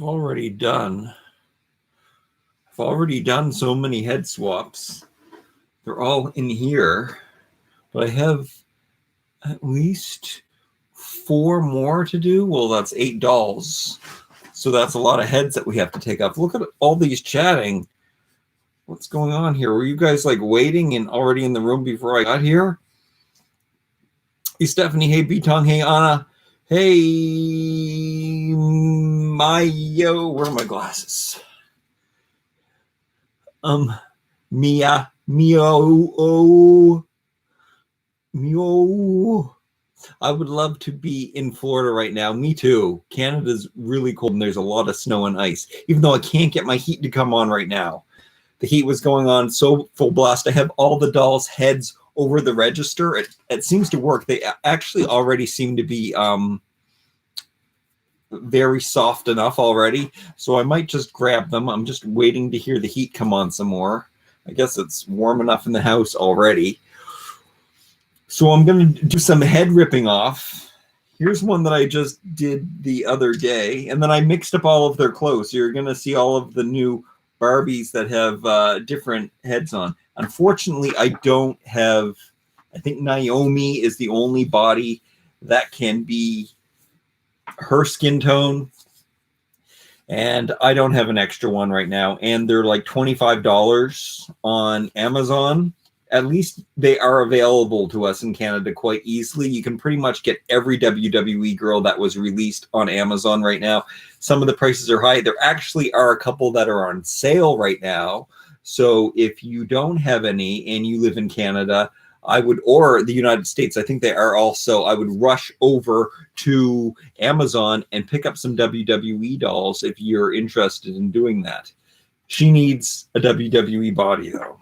I've already done so many head swaps. They're all in here, but I have at least 4 more to do. Well, that's 8 dolls. So that's a lot of heads that we have to take off. Look at all these chatting. What's going on here? Were you guys like waiting and already in the room before I got here? Hey, Stephanie. Hey, B-Tong. Hey, Anna. Hey, Mayo. Where are my glasses? Mia. Mio. I would love to be in Florida right now. Me too. Canada's really cold and there's a lot of snow and ice, even though I can't get my heat to come on right now. The heat was going on so full blast. I have all the dolls' heads over the register. It seems to work. They actually already seem to be very soft enough already. So I might just grab them. I'm just waiting to hear the heat come on some more. I guess it's warm enough in the house already. So I'm going to do some head ripping off. Here's one that I just did the other day. And then I mixed up all of their clothes. So you're going to see all of the new Barbies that have different heads on. Unfortunately, I don't have... I think Naomi is the only body that can be her skin tone. And I don't have an extra one right now. And they're like $25 on Amazon. At least they are available to us in Canada quite easily. You can pretty much get every WWE girl that was released on Amazon right now. Some of the prices are high. There actually are a couple that are on sale right now. So if you don't have any and you live in Canada, or the United States, I think they are also, I would rush over to Amazon and pick up some WWE dolls if you're interested in doing that. She needs a WWE body though.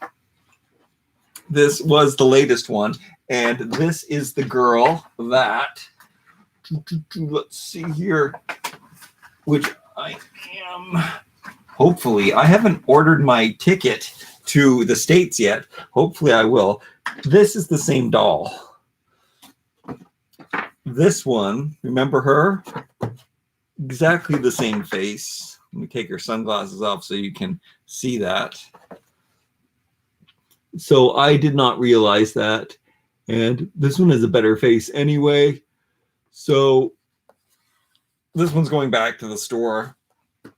This was the latest one, and this is the girl that, let's see here, which I am, hopefully, I haven't ordered my ticket to the States yet. Hopefully I will. This is the same doll. This one, remember her? Exactly the same face. Let me take her sunglasses off so you can see that. So I did not realize that. And this one has a better face anyway. So this one's going back to the store.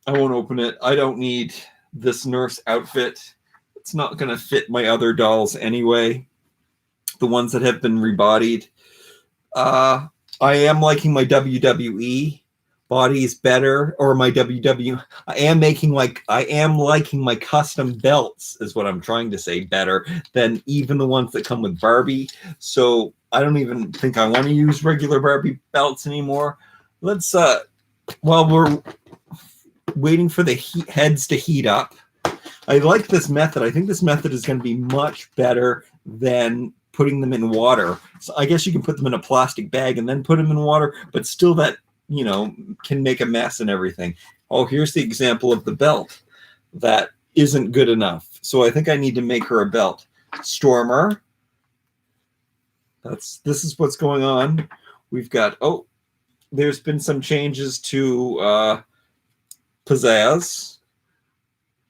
I won't open it. I don't need this nurse outfit. It's not going to fit my other dolls anyway. The ones that have been rebodied. I am liking my WWE bodies better, or my WW. I am liking my custom belts, is what I'm trying to say, better than even the ones that come with Barbie. So I don't even think I want to use regular Barbie belts anymore. Let's while we're waiting for the heads to heat up, I like this method. I think this method is going to be much better than putting them in water. So I guess you can put them in a plastic bag and then put them in water, but still that, you know, can make a mess and everything. Oh, here's the example of the belt that isn't good enough. So I think I need to make her a belt. Stormer. This is what's going on. We've got, there's been some changes to Pizzazz.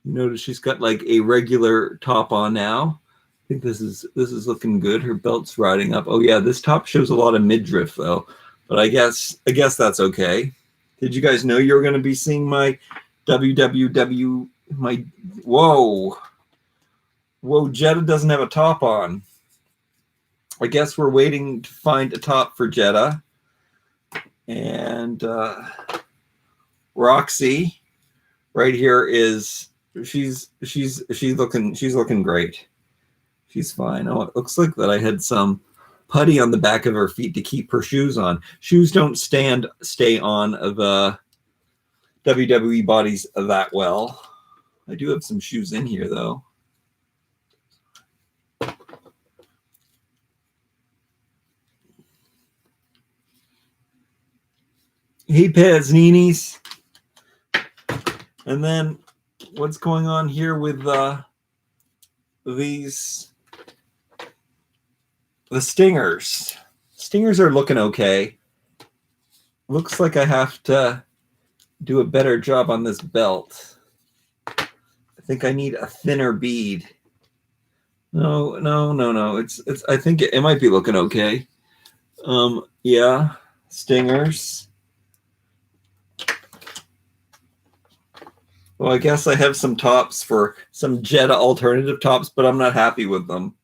You notice she's got like a regular top on now. I think this is looking good. Her belt's riding up. Oh yeah, this top shows a lot of midriff though. But I guess that's okay. Did you guys know you were going to be seeing my whoa, Jetta doesn't have a top on. I guess we're waiting to find a top for Jetta. And Roxy right here is, she's looking great. She's fine. Oh, it looks like that I had some putty on the back of her feet to keep her shoes on. Shoes don't stay on the WWE bodies that well. I do have some shoes in here though. Hey Pez Ninis. And then what's going on here with the Stingers. Stingers are looking okay. Looks like I have to do a better job on this belt. I think I need a thinner bead. No. It's I think it might be looking okay. Yeah, stingers. Well, I guess I have some tops for some Jetta alternative tops, but I'm not happy with them.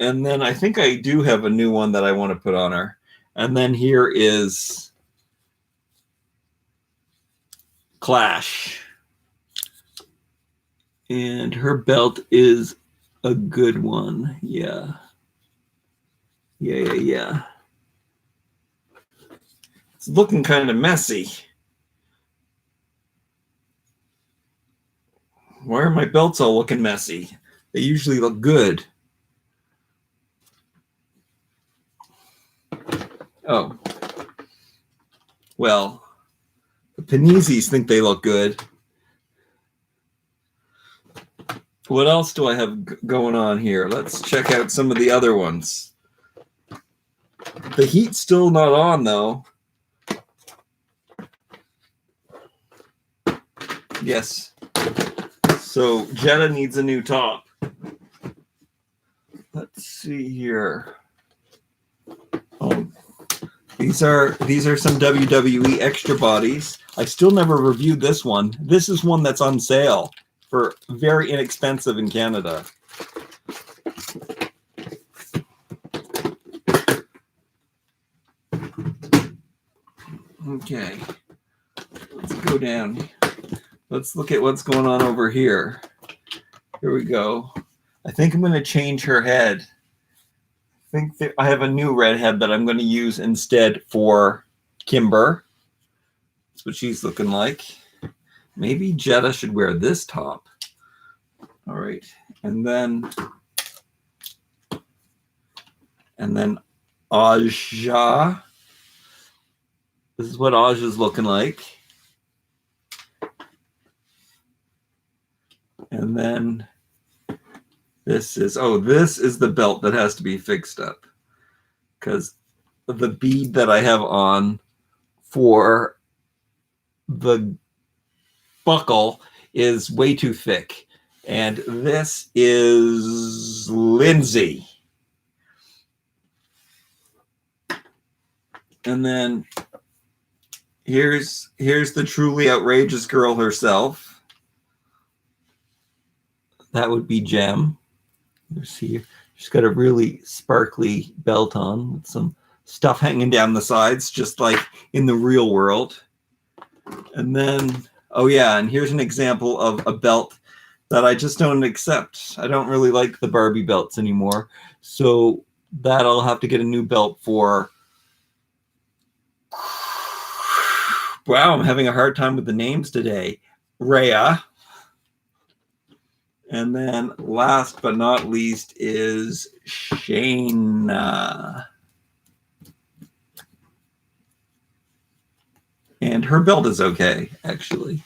And then I think I do have a new one that I want to put on her. And then here is Clash. And her belt is a good one. Yeah. It's looking kind of messy. Why are my belts all looking messy? They usually look good. Oh. Well, the Panisis think they look good. What else do I have going on here? Let's check out some of the other ones. The heat's still not on, though. Yes. So Jetta needs a new top. Let's see here. Oh, these are some WWE extra bodies. I still never reviewed this one. This is one that's on sale for very inexpensive in Canada. Okay, let's go down. Let's look at what's going on over here. Here we go. I think I'm going to change her head. I think that I have a new red head that I'm going to use instead for Kimber. That's what she's looking like. Maybe Jetta should wear this top. All right. And then Aja. This is what Aja's looking like. And then this is the belt that has to be fixed up, because the bead that I have on for the buckle is way too thick. And this is Lindsay. And then here's the truly outrageous girl herself. That would be Gem. You see, she's got a really sparkly belt on with some stuff hanging down the sides, just like in the real world. And then, oh yeah, and here's an example of a belt that I just don't accept. I don't really like the Barbie belts anymore. So that I'll have to get a new belt for. Wow, I'm having a hard time with the names today. Rhea. And then last but not least is Shayna. And her belt is okay, actually.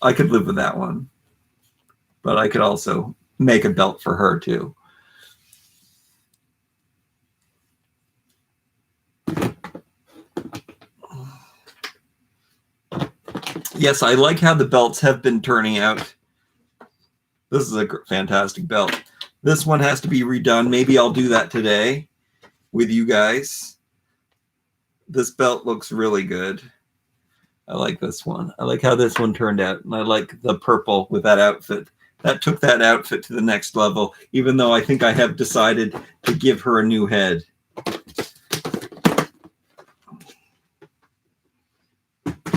I could live with that one. But I could also make a belt for her, too. Yes, I like how the belts have been turning out. This is a fantastic belt. This one has to be redone. Maybe I'll do that today with you guys. This belt looks really good. I like this one. I like how this one turned out. And I like the purple with that outfit. That took that outfit to the next level, even though I think I have decided to give her a new head.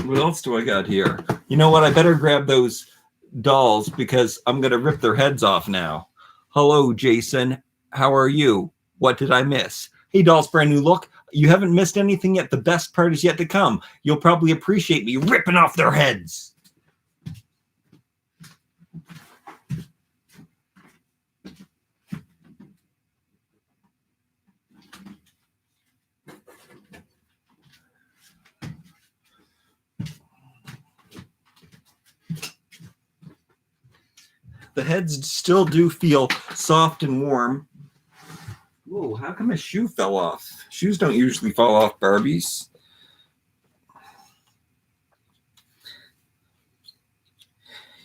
What else do I got here? You know what? I better grab those dolls because I'm going to rip their heads off now. Hello, Jason. How are you? What did I miss? Hey, dolls, brand new look. You haven't missed anything yet. The best part is yet to come. You'll probably appreciate me ripping off their heads. The heads still do feel soft and warm. Whoa, how come a shoe fell off? Shoes don't usually fall off Barbies.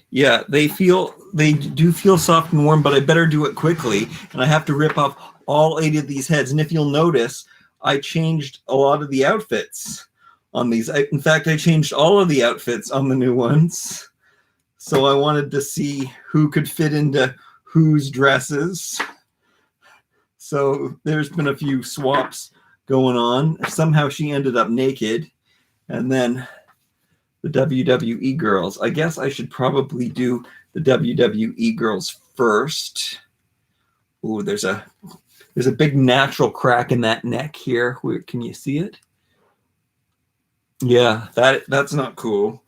Yeah, they do feel soft and warm, but I better do it quickly. And I have to rip off all 8 of these heads. And if you'll notice, I changed a lot of the outfits on these. In fact, I changed all of the outfits on the new ones. So I wanted to see who could fit into whose dresses. So there's been a few swaps going on. Somehow she ended up naked. And then the WWE girls. I guess I should probably do the WWE girls first. Ooh, there's a big natural crack in that neck here. Where, can you see it? Yeah, that's not cool.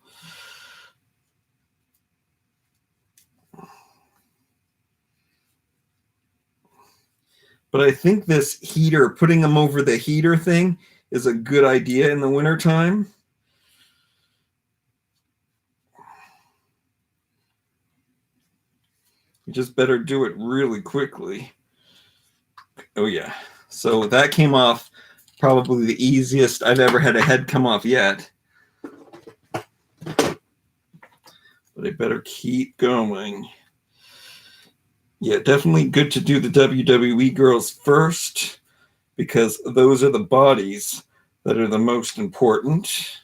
But I think this heater, putting them over the heater thing, is a good idea in the wintertime. You just better do it really quickly. Oh, yeah. So that came off probably the easiest I've ever had a head come off yet. But I better keep going. Yeah, definitely good to do the WWE girls first, because those are the bodies that are the most important.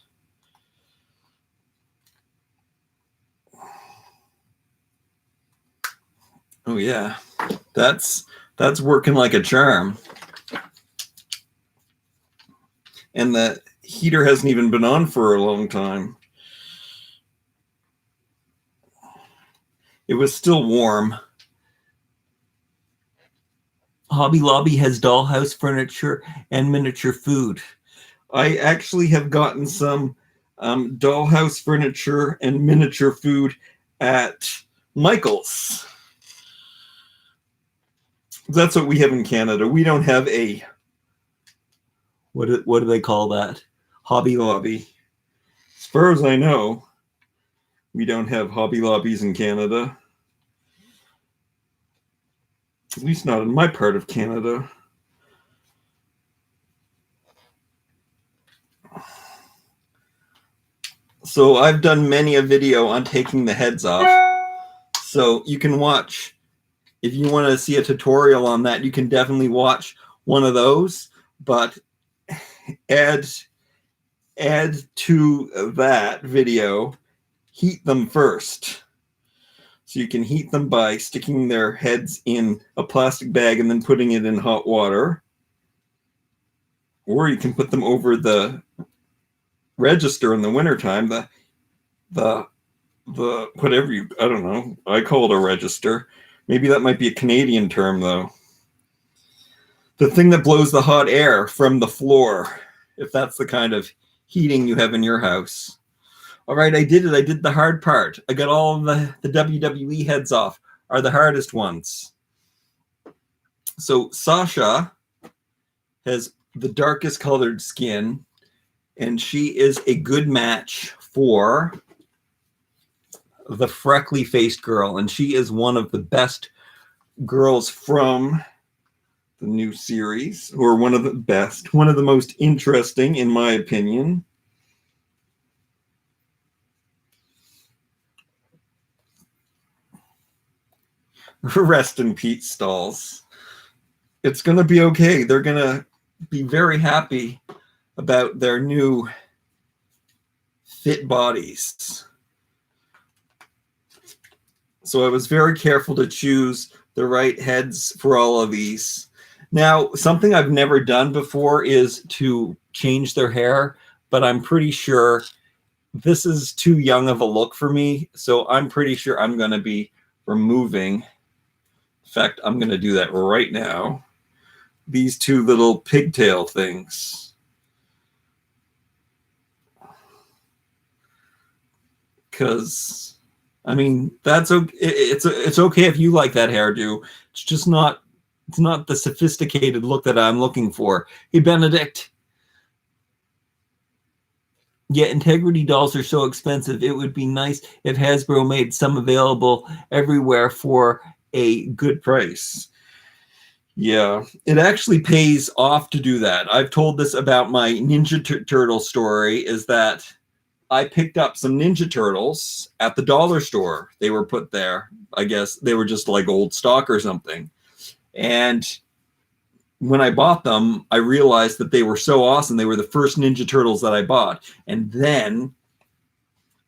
Oh yeah, that's working like a charm. And the heater hasn't even been on for a long time. It was still warm. Hobby Lobby has dollhouse furniture and miniature food. I actually have gotten some dollhouse furniture and miniature food at Michael's. That's what we have in Canada. We don't have a, what do they call that? Hobby Lobby. As far as I know, we don't have Hobby Lobbies in Canada. At least not in my part of Canada. So I've done many a video on taking the heads off. So you can watch. If you want to see a tutorial on that, you can definitely watch one of those, but add to that video, heat them first. So you can heat them by sticking their heads in a plastic bag and then putting it in hot water. Or you can put them over the register in the wintertime, the whatever you, I don't know, I call it a register. Maybe that might be a Canadian term, though. The thing that blows the hot air from the floor, if that's the kind of heating you have in your house. All right, I did it. I did the hard part. I got all of the WWE heads off, are the hardest ones. So Sasha has the darkest colored skin, and she is a good match for the freckly-faced girl, and she is one of the best girls from the new series, or one of the best, one of the most interesting, in my opinion. Rest in peace, Stalls. It's going to be okay. They're going to be very happy about their new fit bodies. So I was very careful to choose the right heads for all of these. Now, something I've never done before is to change their hair, but I'm pretty sure this is too young of a look for me. So I'm pretty sure I'm going to be removing. In fact, I'm going to do that right now. These two little pigtail things. Because, I mean, that's okay. It's okay if you like that hairdo. It's just not. It's not the sophisticated look that I'm looking for. Hey, Benedict. Yeah, Integrity dolls are so expensive. It would be nice if Hasbro made some available everywhere for a good price. Yeah, it actually pays off to do that. I've told this about my Ninja Turtle story, is that I picked up some Ninja Turtles at the dollar store. They were put there. I guess they were just like old stock or something. And when I bought them, I realized that they were so awesome. They were the first Ninja Turtles that I bought. And then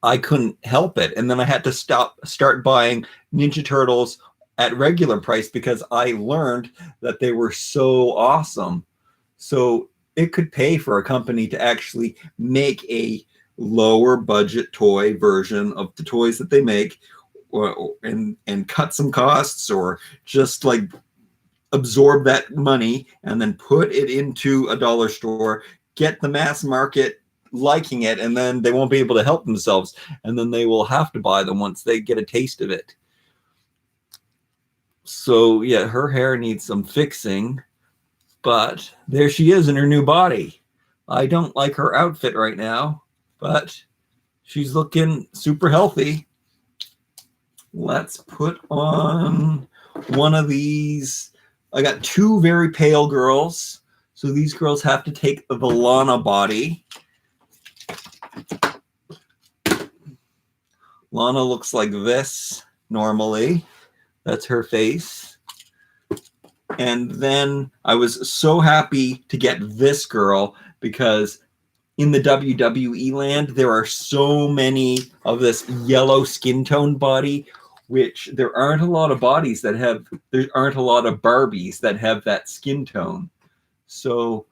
I couldn't help it. And then I had to start buying Ninja Turtles at regular price because I learned that they were so awesome. So it could pay for a company to actually make a lower budget toy version of the toys that they make, and cut some costs, or just like absorb that money and then put it into a dollar store, get the mass market liking it, and then they won't be able to help themselves, and then they will have to buy them once they get a taste of it. So yeah, her hair needs some fixing, but there she is in her new body. I don't like her outfit right now, but she's looking super healthy. Let's put on one of these. I got two very pale girls, so these girls have to take the Lana body. Lana looks like this normally. That's her face. And then I was so happy to get this girl because in the WWE land, there are so many of this yellow skin tone body, which there aren't a lot of bodies that have, there aren't a lot of Barbies that have that skin tone. So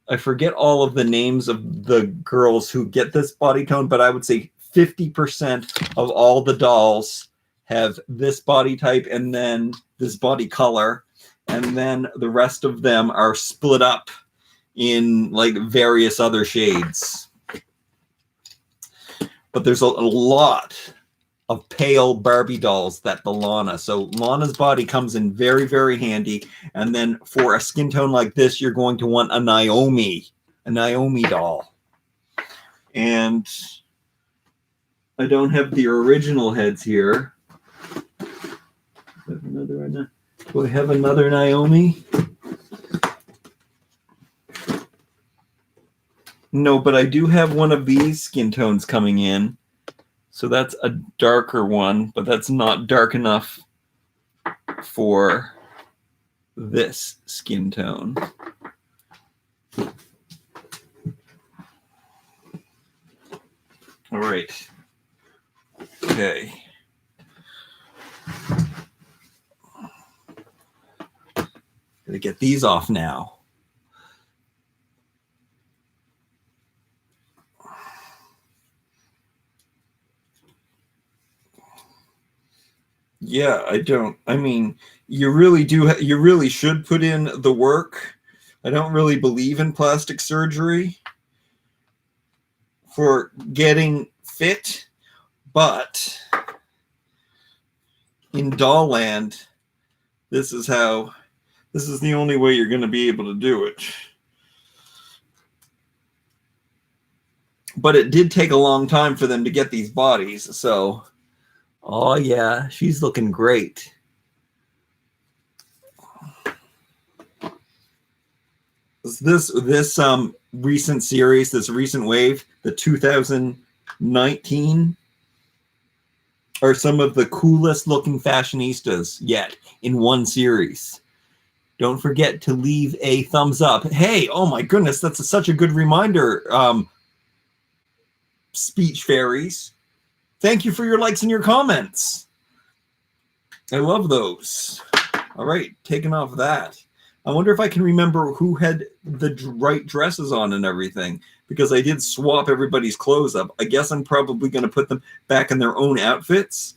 I forget all of the names of the girls who get this body tone, but I would say 50% of all the dolls have this body type and then this body color. And then the rest of them are split up in like various other shades. But there's a lot of pale Barbie dolls that the Lana. So Lana's body comes in very, very handy. And then for a skin tone like this, you're going to want a Naomi doll. And I don't have the original heads here. Do I have another Naomi? No, but I do have one of these skin tones coming in. So that's a darker one, but that's not dark enough for this skin tone. All right. Okay. Gotta get these off now. Yeah, I mean, you really should put in the work. I don't really believe in plastic surgery for getting fit, but in doll land, this is the only way you're going to be able to do it. But it did take a long time for them to get these bodies, so oh yeah, she's looking great. This recent series, this recent wave, the 2019, are some of the coolest looking fashionistas yet in one series. Don't forget to leave a thumbs up. Hey, oh my goodness, that's such a good reminder, speech fairies. Thank you for your likes and your comments. I love those. All right, taking off that. I wonder if I can remember who had the right dresses on and everything, because I did swap everybody's clothes up. I guess I'm probably going to put them back in their own outfits.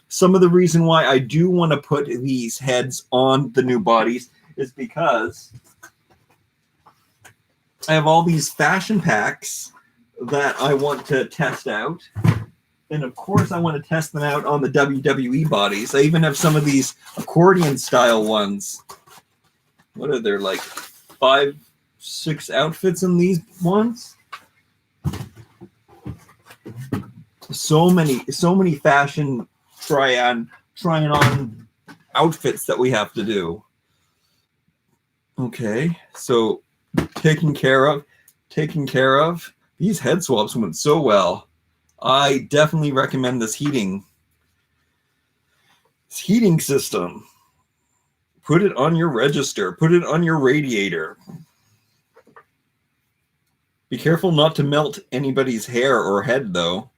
Some of the reason why I do want to put these heads on the new bodies is because I have all these fashion packs that I want to test out. And of course, I want to test them out on the WWE bodies. I even have some of these accordion style ones. What are there, like 5, 6 outfits in these ones? So many fashion trying on outfits that we have to do. Okay, so taking care of. These head swaps went so well. I definitely recommend this heating system. Put it on your register. Put it on your radiator. Be careful not to melt anybody's hair or head, though.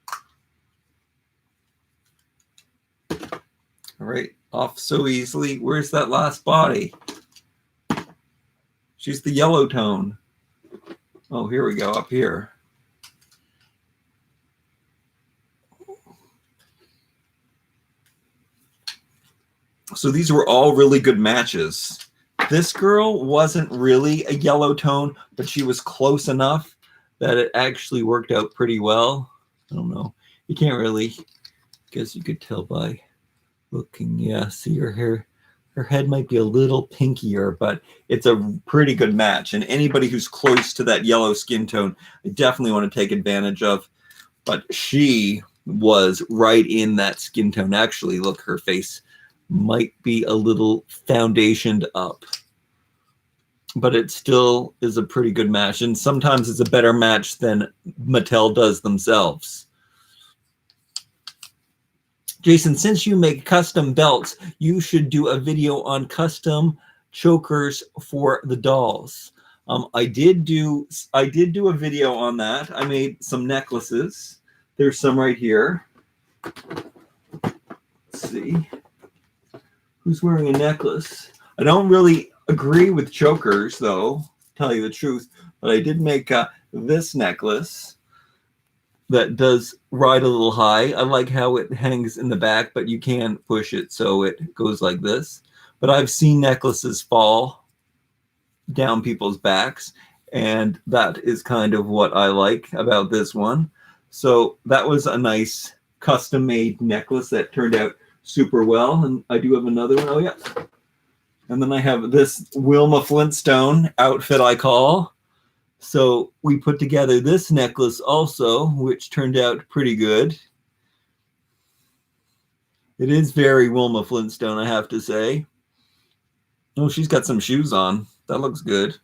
All right, off so easily. Where's that last body? She's the yellow tone. Oh, here we go, up here. So these were all really good matches. This girl wasn't really a yellow tone, but she was close enough that it actually worked out pretty well. I don't know. You can't really, guess you could tell by looking. Yeah, see her hair. Her head might be a little pinkier, but it's a pretty good match. And anybody who's close to that yellow skin tone, I definitely want to take advantage of. But she was right in that skin tone. Actually, look, her face might be a little foundationed up, but it still is a pretty good match. And sometimes it's a better match than Mattel does themselves. Jason, since you make custom belts, you should do a video on custom chokers for the dolls. I did do a video on that. I made some necklaces. There's some right here. Let's see. Who's wearing a necklace? I don't really agree with chokers, though, to tell you the truth. But I did make this necklace that does ride a little high. I like how it hangs in the back, but you can push it so it goes like this. But I've seen necklaces fall down people's backs, and that is kind of what I like about this one. So that was a nice custom-made necklace that turned out super well. And I do have another one. Oh, yeah. And then I have this Wilma Flintstone outfit, I call. So we put together this necklace also, which turned out pretty good. It is very Wilma Flintstone, I have to say. Oh, she's got some shoes on. That looks good.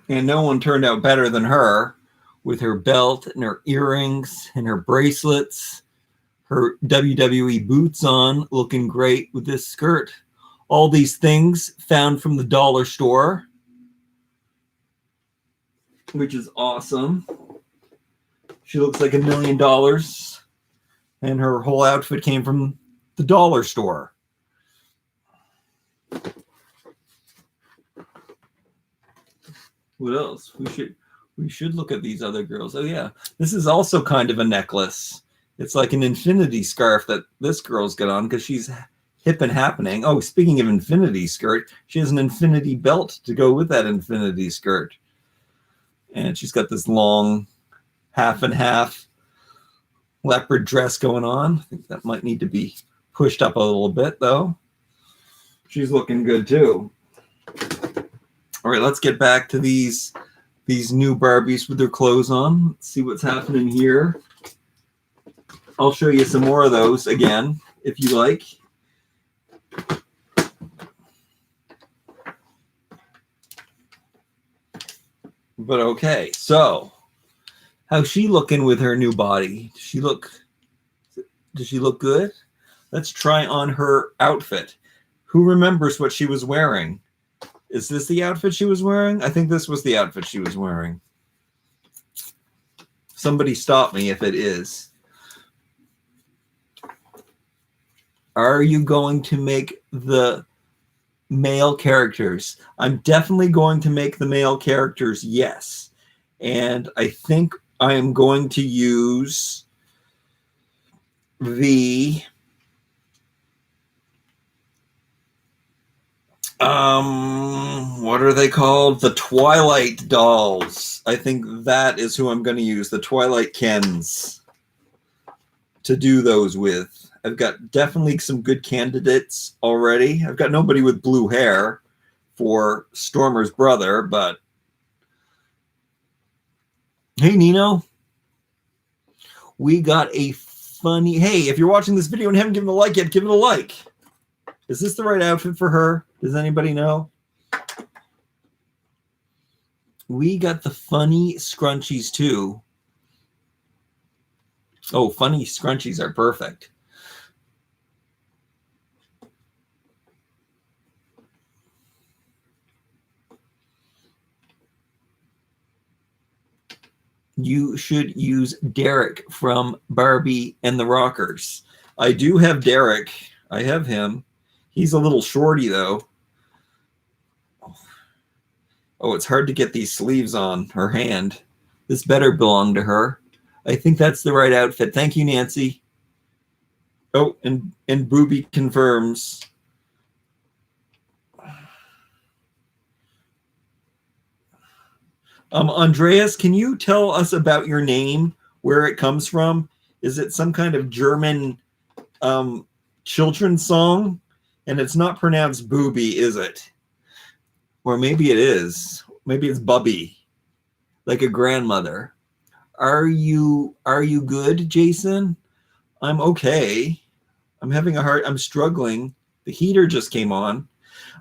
And no one turned out better than her with her belt and her earrings and her bracelets. Her WWE boots on, looking great with this skirt. All these things found from the dollar store, which is awesome. She looks like $1 million, and her whole outfit came from the dollar store. What else? We should look at these other girls. Oh yeah, this is also kind of a necklace. It's like an infinity scarf that this girl's got on because she's hip and happening. Oh, speaking of infinity skirt, she has an infinity belt to go with that infinity skirt. And she's got this long half and half leopard dress going on. I think that might need to be pushed up a little bit, though. She's looking good, too. All right, let's get back to these new Barbies with their clothes on. Let's see what's happening here. I'll show you some more of those again, if you like. But okay, so how's she looking with her new body? Does she look good? Let's try on her outfit. Who remembers what she was wearing? Is this the outfit she was wearing? I think this was the outfit she was wearing. Somebody stop me if it is. Are you going to make the male characters? I'm definitely going to make the male characters, yes. And I think I am going to use the what are they called? The Twilight dolls. I think that is who I'm going to use, the Twilight Kens, to do those with. I've got definitely some good candidates already. I've got nobody with blue hair for Stormer's brother, but hey, Nino, we got a funny, hey, if you're watching this video and haven't given it a like yet, give it a like. Is this the right outfit for her? Does anybody know? We got the funny scrunchies too. Oh, funny scrunchies are perfect. You should use Derek from Barbie and the Rockers. I do have Derek. I have him. He's a little shorty, though. Oh, it's hard to get these sleeves on her hand. This better belong to her. I think that's the right outfit. Thank you, Nancy. Oh, and Booby confirms. Andreas, can you tell us about your name, where it comes from? Is it some kind of German children's song? And it's not pronounced booby, is it? Or maybe it is. Maybe it's bubby, like a grandmother. Are you good, Jason? I'm okay. I'm struggling. The heater just came on.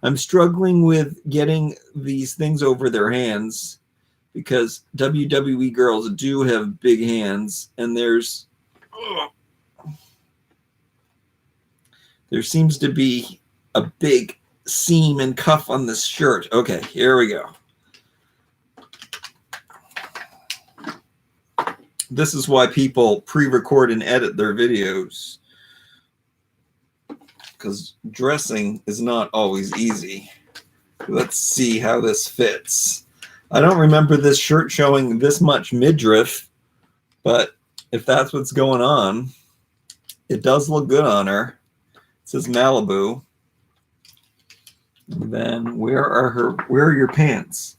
I'm struggling with getting these things over their hands because WWE girls do have big hands, and there seems to be a big seam and cuff on this shirt. Okay, here we go. This is why people pre-record and edit their videos, because dressing is not always easy. Let's see how this fits. I don't remember this shirt showing this much midriff, but if that's what's going on, it does look good on her. It says Malibu. And then where are your pants?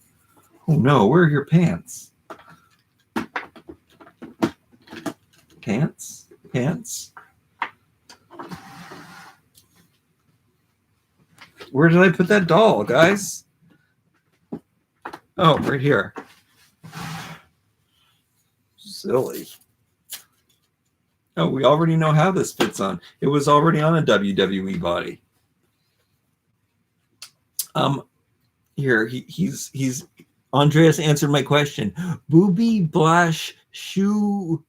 Oh no, where are your pants? Pants. Where did I put that doll, guys? Oh, right here. Silly. Oh, we already know how this fits on. It was already on a WWE body. Here he's Andreas answered my question. Booby Blash Shoe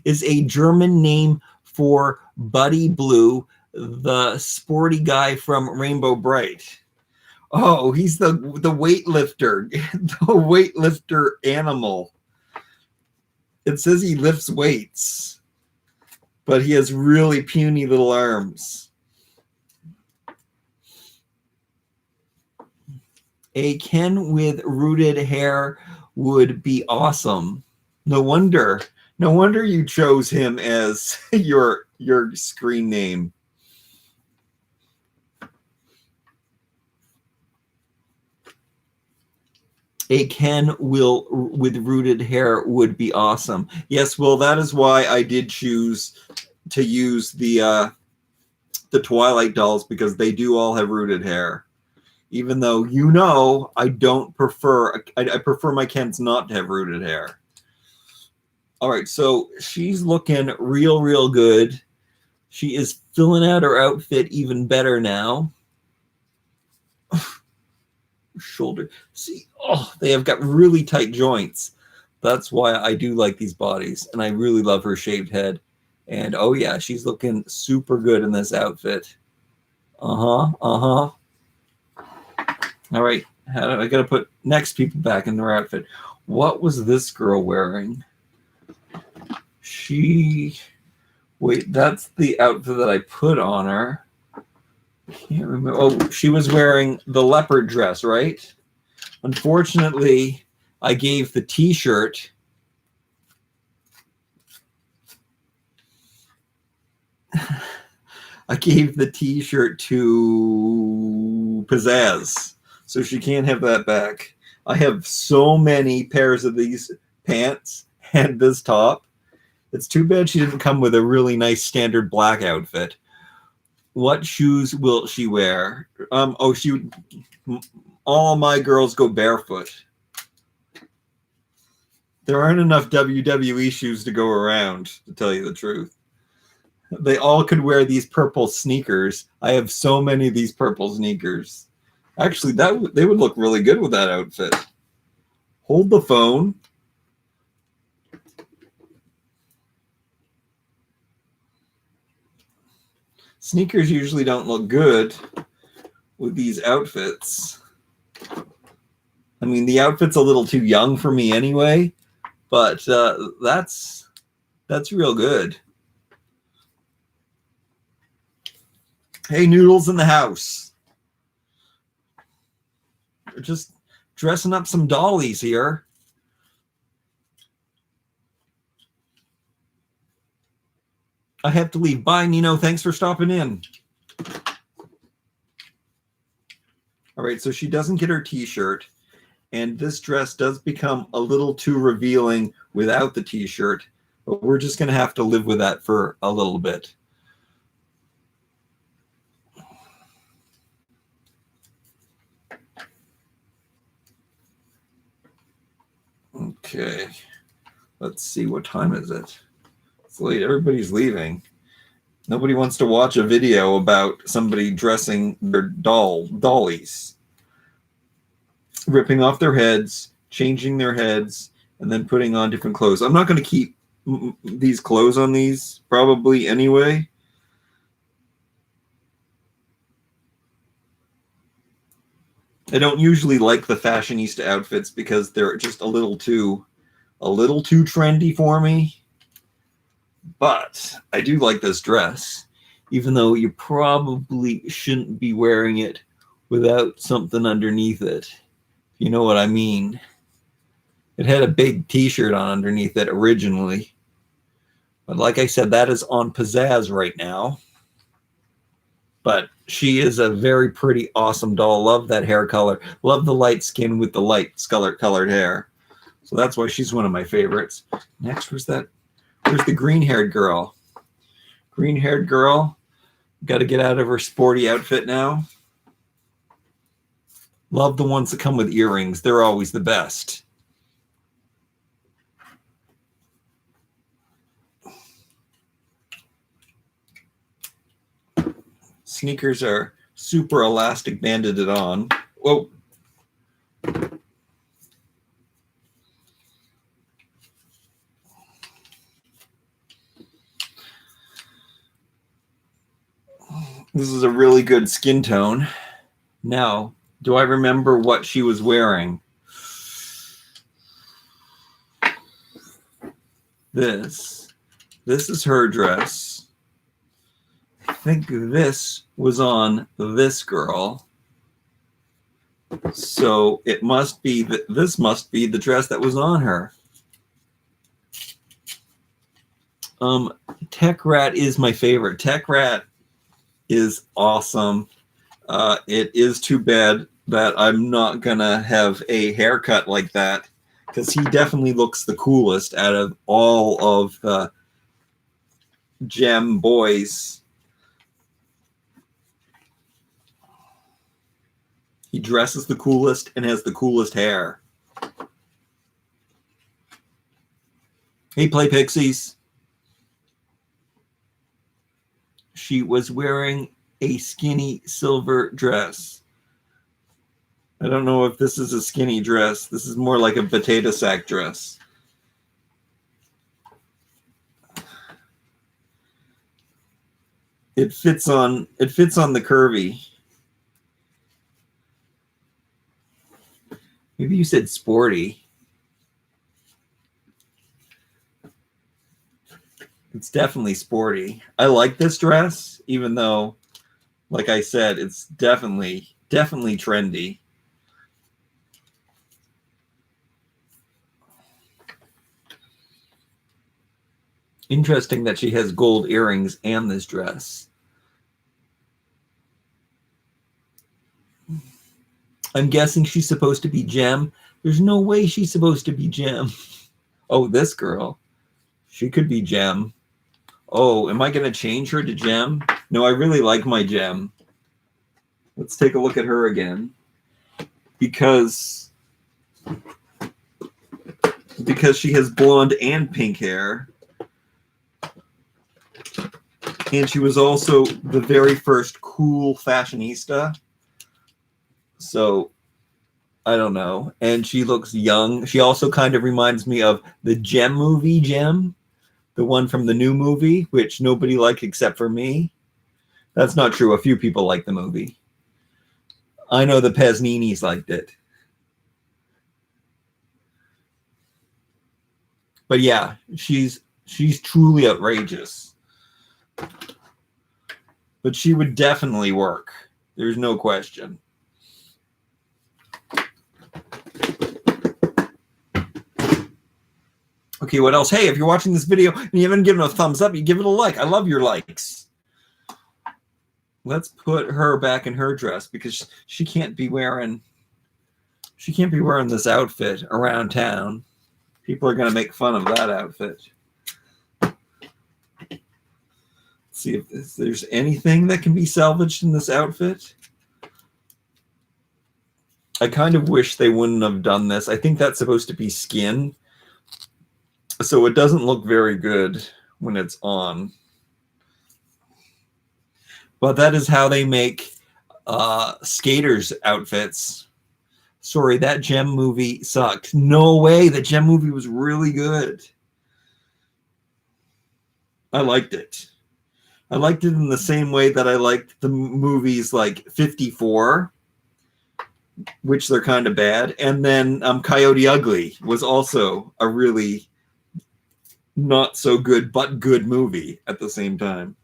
is a German name for Buddy Blue, the sporty guy from Rainbow Bright. Oh, he's the weightlifter, the weightlifter animal. It says he lifts weights, but he has really puny little arms. A Ken with rooted hair would be awesome. No wonder you chose him as your screen name. A Ken with rooted hair would be awesome. Yes, well, that is why I did choose to use the Twilight dolls, because they do all have rooted hair. Even though, I don't prefer, I prefer my Kens not to have rooted hair. All right, so she's looking real good. She is filling out her outfit even better now. Shoulder. See, they have got really tight joints. That's why I do like these bodies, and I really love her shaved head. And oh yeah, she's looking super good in this outfit. All right, I gotta put next people back in their outfit. What was this girl wearing? Wait, that's the outfit that I put on her. I can't remember. Oh, she was wearing the leopard dress, right? Unfortunately, I gave the t-shirt to Pizzazz, so she can't have that back. I have so many pairs of these pants and this top. It's too bad she didn't come with a really nice standard black outfit. What shoes will she wear? All my girls go barefoot. There aren't enough WWE shoes to go around, to tell you the truth. They all could wear these purple sneakers. I have so many of these purple sneakers. Actually, they would look really good with that outfit. Hold the phone. Sneakers usually don't look good with these outfits. I mean, the outfit's a little too young for me anyway, but that's real good. Hey, Noodles in the house. We're just dressing up some dollies here. I have to leave. Bye, Nino. Thanks for stopping in. All right, so she doesn't get her t-shirt, and this dress does become a little too revealing without the t-shirt, but we're just going to have to live with that for a little bit. Okay, let's see, what time is it? It's late. Everybody's leaving. Nobody wants to watch a video about somebody dressing their dollies, ripping off their heads, changing their heads, and then putting on different clothes. I'm not going to keep these clothes on these probably anyway. I don't usually like the fashionista outfits because they're just a little too trendy for me. But I do like this dress, even though you probably shouldn't be wearing it without something underneath it. You know what I mean? It had a big t-shirt on underneath it originally. But like I said, that is on pizzazz right now. But she is a very pretty, awesome doll. Love that hair color. Love the light skin with the light colored hair. So that's why she's one of my favorites. Next, where's the green-haired girl? Green-haired girl. Got to get out of her sporty outfit now. Love the ones that come with earrings. They're always the best. Sneakers are super elastic banded it on. Whoa. This is a really good skin tone. Now, do I remember what she was wearing? This is her dress. I think this was on this girl. So it must be this must be the dress that was on her. Tech Rat is my favorite. Tech Rat is awesome. It is too bad that I'm not gonna have a haircut like that, because he definitely looks the coolest out of all of the gem boys. He dresses the coolest and has the coolest hair. Hey, Play Pixies. She was wearing a skinny silver dress. I don't know if this is a skinny dress. This is more like a potato sack dress. It fits on the curvy. Maybe you said sporty. It's definitely sporty. I like this dress, even though, like I said, it's definitely trendy. Interesting that she has gold earrings and this dress. I'm guessing she's supposed to be Gem. There's no way she's supposed to be Gem. Oh, this girl. She could be Gem. Oh, am I going to change her to Gem? No, I really like my Gem. Let's take a look at her again. Because she has blonde and pink hair. And she was also the very first cool fashionista. So I don't know. And she looks young. She also kind of reminds me of the Gem movie, Gem, the one from the new movie, which nobody liked except for me. That's not true. A few people like the movie. I know the Pesninis liked it. But yeah, she's truly outrageous. But she would definitely work. There's no question. Okay, what else? Hey, if you're watching this video and you haven't given a thumbs up, you give it a like. I love your likes. Let's put her back in her dress because she can't be wearing this outfit around town. People are going to make fun of that outfit. Let's see if there's anything that can be salvaged in this outfit. I kind of wish they wouldn't have done this. I think that's supposed to be skin, so it doesn't look very good when it's on. But that is how they make skaters' outfits. Sorry, that Gem movie sucked. No way, the Gem movie was really good. I liked it. I liked it in the same way that I liked the movies like 54, which they're kind of bad. And then Coyote Ugly was also a really not so good, but good movie at the same time.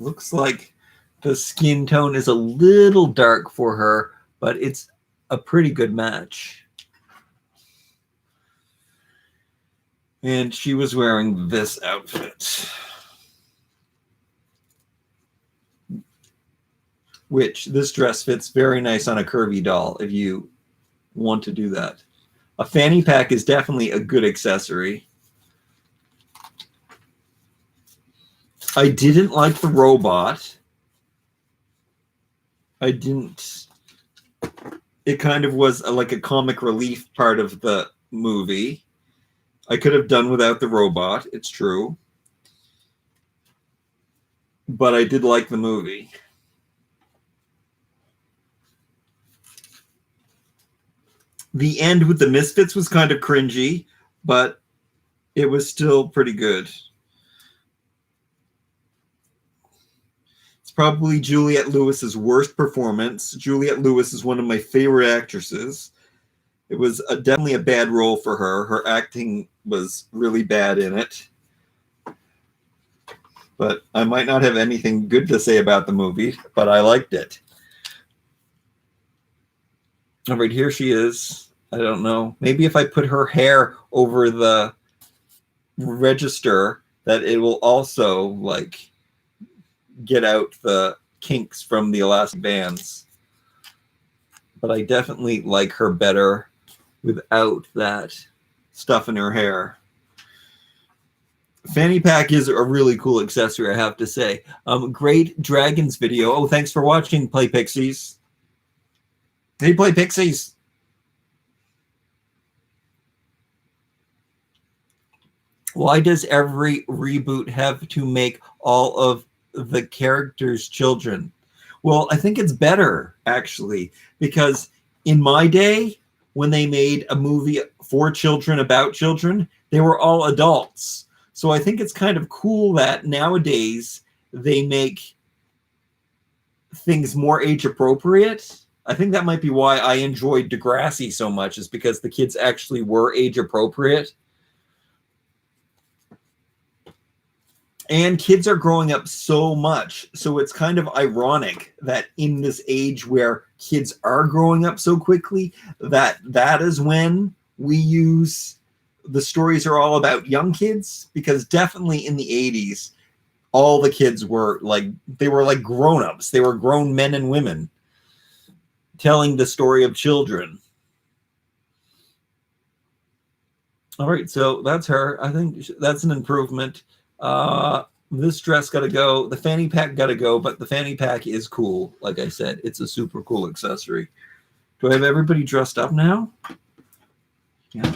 Looks like the skin tone is a little dark for her, but it's a pretty good match. And she was wearing this outfit, which this dress fits very nice on a curvy doll if you want to do that. A fanny pack is definitely a good accessory. I didn't like the robot. I didn't. It kind of was like a comic relief part of the movie. I could have done without the robot, it's true. But I did like the movie. The end with the Misfits was kind of cringy, but it was still pretty good. It's probably Juliette Lewis's worst performance. Juliette Lewis is one of my favorite actresses. It was definitely a bad role for her. Her acting was really bad in it. But I might not have anything good to say about the movie, but I liked it. All right, here she is. I don't know. Maybe if I put her hair over the register, that it will also like get out the kinks from the elastic bands. But I definitely like her better without that stuff in her hair. Fanny pack is a really cool accessory, I have to say. Great Dragons video. Oh, thanks for watching, Play Pixies. Hey, Play Pixies. Why does every reboot have to make all of the characters children? Well, I think it's better, actually, because in my day, when they made a movie for children about children, they were all adults. So I think it's kind of cool that nowadays they make things more age appropriate. I think that might be why I enjoyed Degrassi so much, is because the kids actually were age appropriate. And kids are growing up so much. So it's kind of ironic that in this age where kids are growing up so quickly, that is when we use the stories are all about young kids, because definitely in the 80s, all the kids were like, they were like grown-ups. They were grown men and women telling the story of children. All right, so that's her. I think that's an improvement. This dress got to go. The fanny pack got to go, but the fanny pack is cool. Like I said, it's a super cool accessory. Do I have everybody dressed up now? Yeah.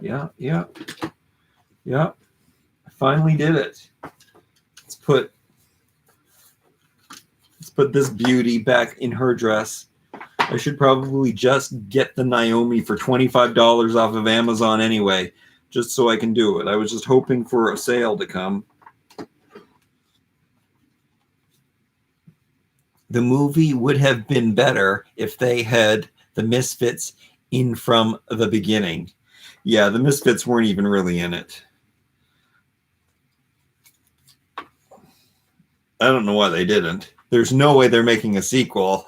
Yeah. I finally did it. Let's put this beauty back in her dress. I should probably just get the Naomi for $25 off of Amazon anyway, just so I can do it. I was just hoping for a sale to come. The movie would have been better if they had the Misfits in from the beginning. Yeah, the Misfits weren't even really in it. I don't know why they didn't. There's no way they're making a sequel.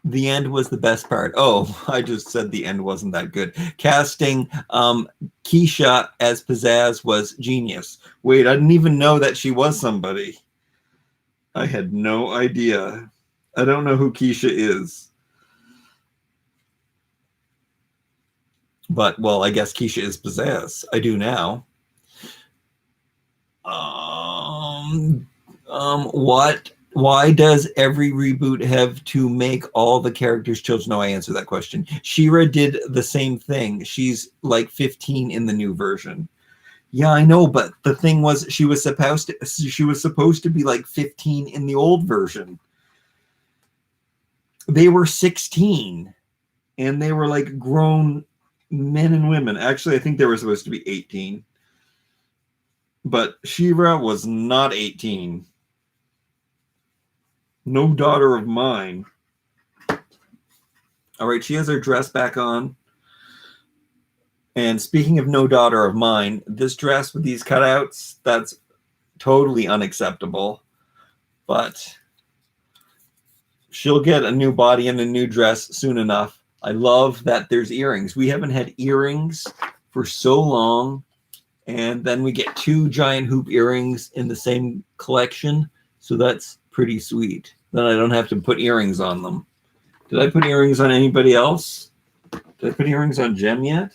The end was the best part. Oh, I just said the end wasn't that good. Casting Keisha as Pizzazz was genius. Wait, I didn't even know that she was somebody. I had no idea. I don't know who Keisha is. But, well, I guess Keisha is Pizzazz. I do now. What? Why does every reboot have to make all the characters children? No, I answered that question. She-Ra did the same thing. She's like 15 in the new version. Yeah, I know, but the thing was she was supposed to be like 15 in the old version. They were 16 and they were like grown men and women. Actually, I think they were supposed to be 18. But She-Ra was not 18. No daughter of mine. All right, she has her dress back on. And speaking of no daughter of mine, this dress with these cutouts, that's totally unacceptable. But she'll get a new body and a new dress soon enough. I love that there's earrings. We haven't had earrings for so long. And then we get 2 giant hoop earrings in the same collection. So that's pretty sweet. Then I don't have to put earrings on them. Did I put earrings on anybody else? Did I put earrings on Jem yet?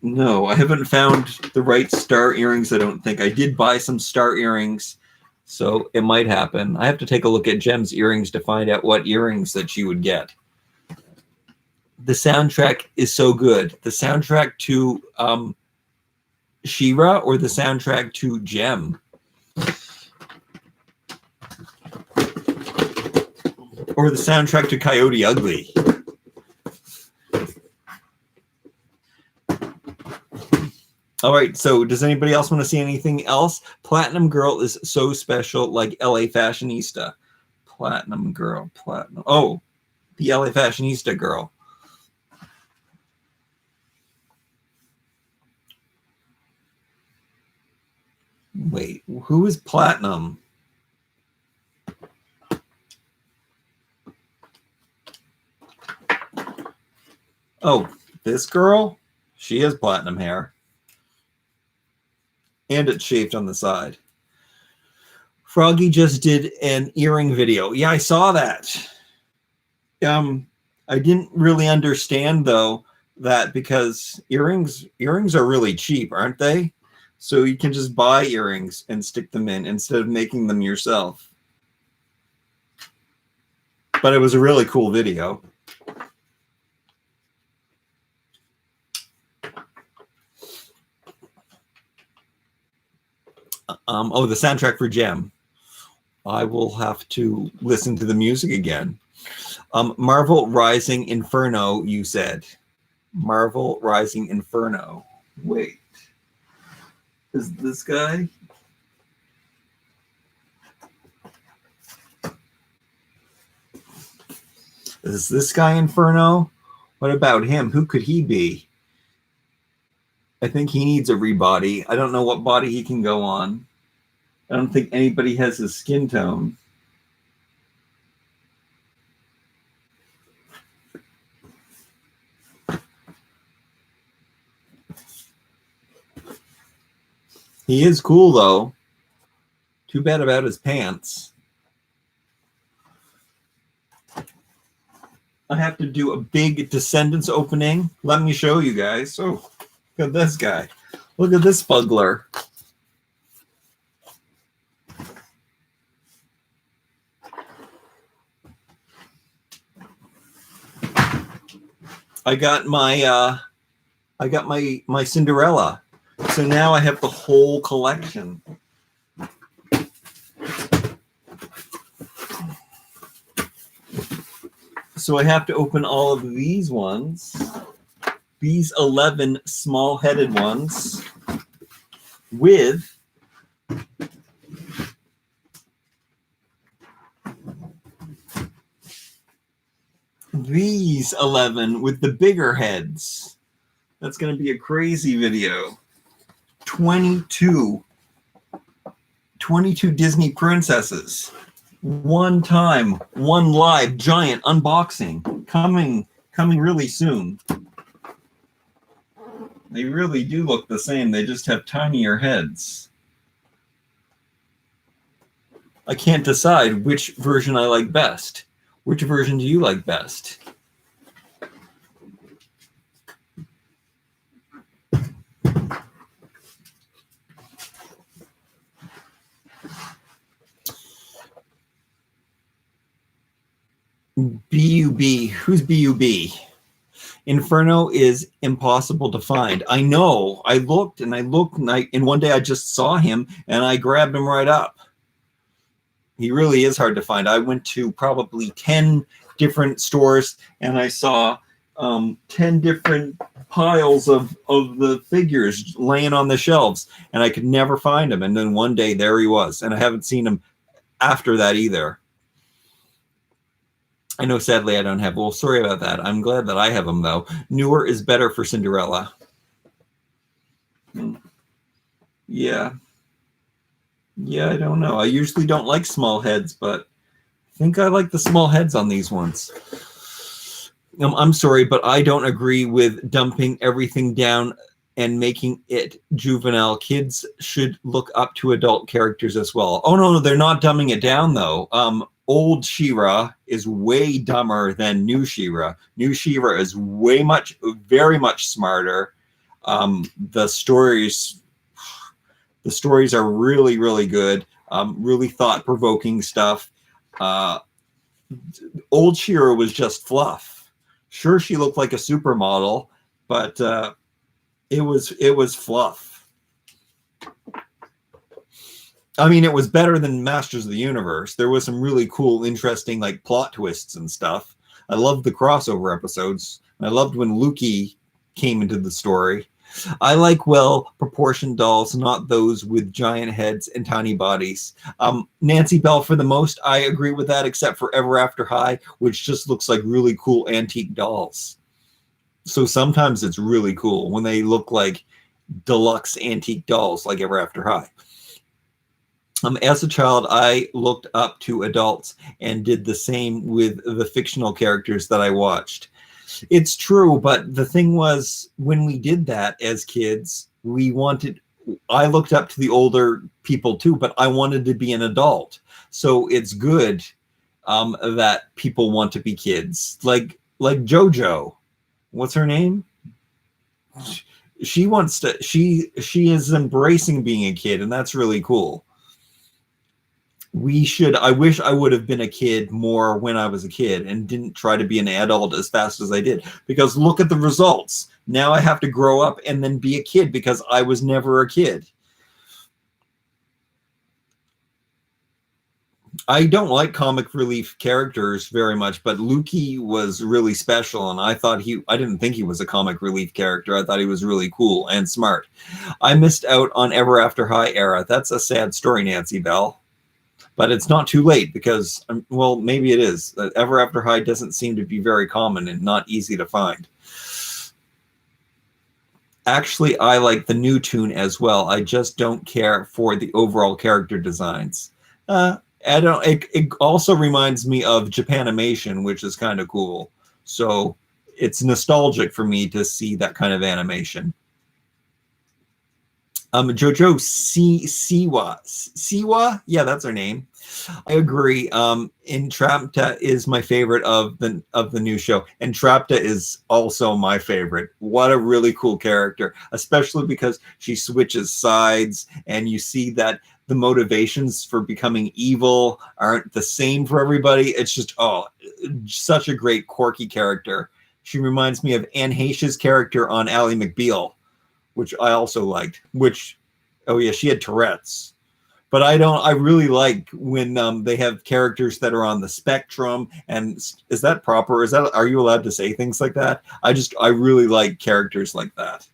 No, I haven't found the right star earrings, I don't think. I did buy some star earrings, so it might happen. I have to take a look at Jem's earrings to find out what earrings that she would get. The soundtrack is so good. The soundtrack to She-Ra or the soundtrack to Jem? Or the soundtrack to Coyote Ugly? All right, so does anybody else want to see anything else? Platinum Girl is so special, like LA Fashionista. Platinum Girl, Platinum. Oh, the LA Fashionista girl. Wait, who is Platinum? Oh, this girl? She has platinum hair. And it's shaved on the side. Froggy just did an earring video. Yeah, I saw that. I didn't really understand, though, that because earrings are really cheap, aren't they? So you can just buy earrings and stick them in instead of making them yourself. But it was a really cool video. Oh, the soundtrack for Jem. I will have to listen to the music again. Marvel Rising Inferno, you said. Marvel Rising Inferno. Wait. Is this guy? Is this guy Inferno? What about him? Who could he be? I think he needs a rebody. I don't know what body he can go on. I don't think anybody has his skin tone. He is cool, though. Too bad about his pants. I have to do a big Descendants opening. Let me show you guys. Oh, look at this guy. Look at this fuggler. I got my Cinderella. So now I have the whole collection. So I have to open all of these ones. These 11 small-headed ones with these 11 with the bigger heads. That's going to be a crazy video. 22 Disney princesses. One time, one live giant unboxing coming really soon. They really do look the same. They just have tinier heads. I can't decide which version I like best. Which version do you like best? B-U-B. Who's B-U-B? Inferno is impossible to find. I know. I looked and and one day I just saw him and I grabbed him right up. He really is hard to find. I went to probably 10 different stores and I saw 10 different piles of the figures laying on the shelves and I could never find him. And then one day there he was, and I haven't seen him after that either. I know, sadly, I don't have. Well, sorry about that. I'm glad that I have them, though. Newer is better for Cinderella. Yeah. Yeah, I don't know. I usually don't like small heads, but I think I like the small heads on these ones. I'm sorry, but I don't agree with dumping everything down and making it juvenile. Kids should look up to adult characters as well. Oh, no, they're not dumbing it down, though. Old She-Ra is way dumber than new She-Ra. New She-Ra is very much smarter. The stories are really, really good. Really thought-provoking stuff. Old She-Ra was just fluff. Sure, she looked like a supermodel, but it was fluff. I mean, it was better than Masters of the Universe. There was some really cool, interesting, like, plot twists and stuff. I loved the crossover episodes. I loved when Lukey came into the story. I like well-proportioned dolls, not those with giant heads and tiny bodies. Nancy Bell, for the most, I agree with that, except for Ever After High, which just looks like really cool antique dolls. So sometimes it's really cool when they look like deluxe antique dolls like Ever After High. As a child, I looked up to adults and did the same with the fictional characters that I watched. It's true, but the thing was, when we did that as kids, I looked up to the older people too, but I wanted to be an adult. So it's good that people want to be kids. Like JoJo. What's her name? She wants to, she is embracing being a kid, and that's really cool. I wish I would have been a kid more when I was a kid and didn't try to be an adult as fast as I did, because look at the results. Now I have to grow up and then be a kid because I was never a kid. I don't like comic relief characters very much, but Lukey was really special, and I didn't think he was a comic relief character. I thought he was really cool and smart. I missed out on Ever After High era. That's a sad story, Nancy Bell. But it's not too late because, well, maybe it is. Ever After High doesn't seem to be very common and not easy to find. Actually, I like the new tune as well. I just don't care for the overall character designs. It also reminds me of Japanimation, which is kind of cool. So it's nostalgic for me to see that kind of animation. Jojo Siwa, yeah, that's her name. I agree. Entrapta is my favorite of the new show. Entrapta is also my favorite. What a really cool character, especially because she switches sides, and you see that the motivations for becoming evil aren't the same for everybody. It's just such a great quirky character. She reminds me of Anne Heche's character on Ally McBeal, which I also liked. Which, oh yeah, she had Tourette's. But I really like when they have characters that are on the spectrum. And is that proper? Are you allowed to say things like that? I really like characters like that.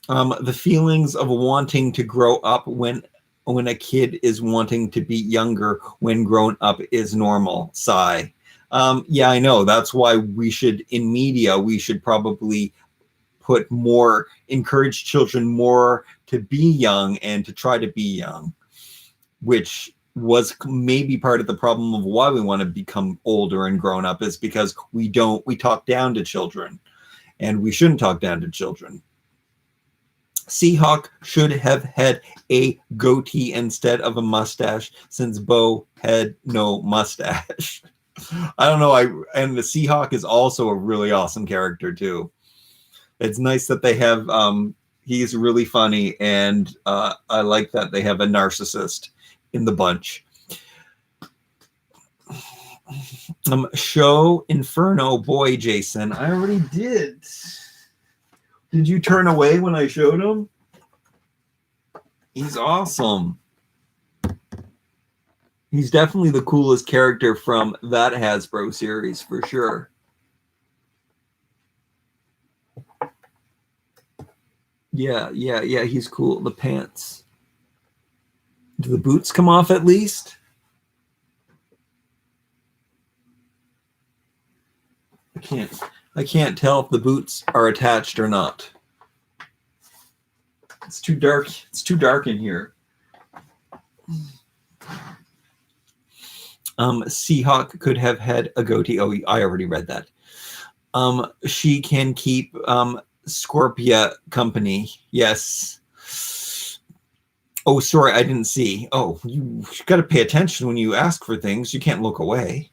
The feelings of wanting to grow up when a kid is wanting to be younger when grown up is normal. Sigh. Yeah, I know. That's why we should probably encourage children more to be young and to try to be young, which was maybe part of the problem of why we want to become older and grown up, is because we talk down to children, and we shouldn't talk down to children. Seahawk should have had a goatee instead of a mustache, since Bo had no mustache. I don't know. And the Seahawk is also a really awesome character too. It's nice that they have. He's really funny, and I like that they have a narcissist in the bunch. Show Inferno boy, Jason. I already did. Did you turn away when I showed him? He's awesome. He's definitely the coolest character from that Hasbro series, for sure. Yeah, he's cool. The pants. Do the boots come off at least? I can't tell if the boots are attached or not. It's too dark. It's too dark in here. Seahawk could have had a goatee. Oh, I already read that. She can keep Scorpia company. Yes. Oh, sorry, I didn't see. Oh, you got to pay attention when you ask for things. You can't look away.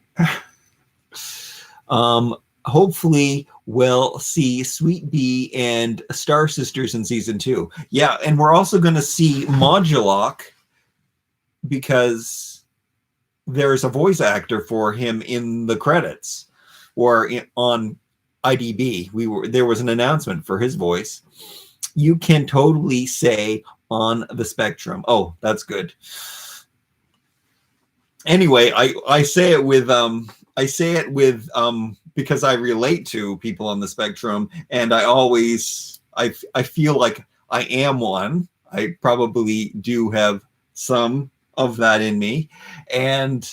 Hopefully we'll see Sweet Bee and Star Sisters in season 2. Yeah, and we're also going to see Modulok, because there's a voice actor for him in the credits, or on IDB. There was an announcement for his voice. You can totally say on the spectrum. Oh, that's good. Anyway, I say it with because I relate to people on the spectrum, and I feel like I am one. I probably do have some of that in me, and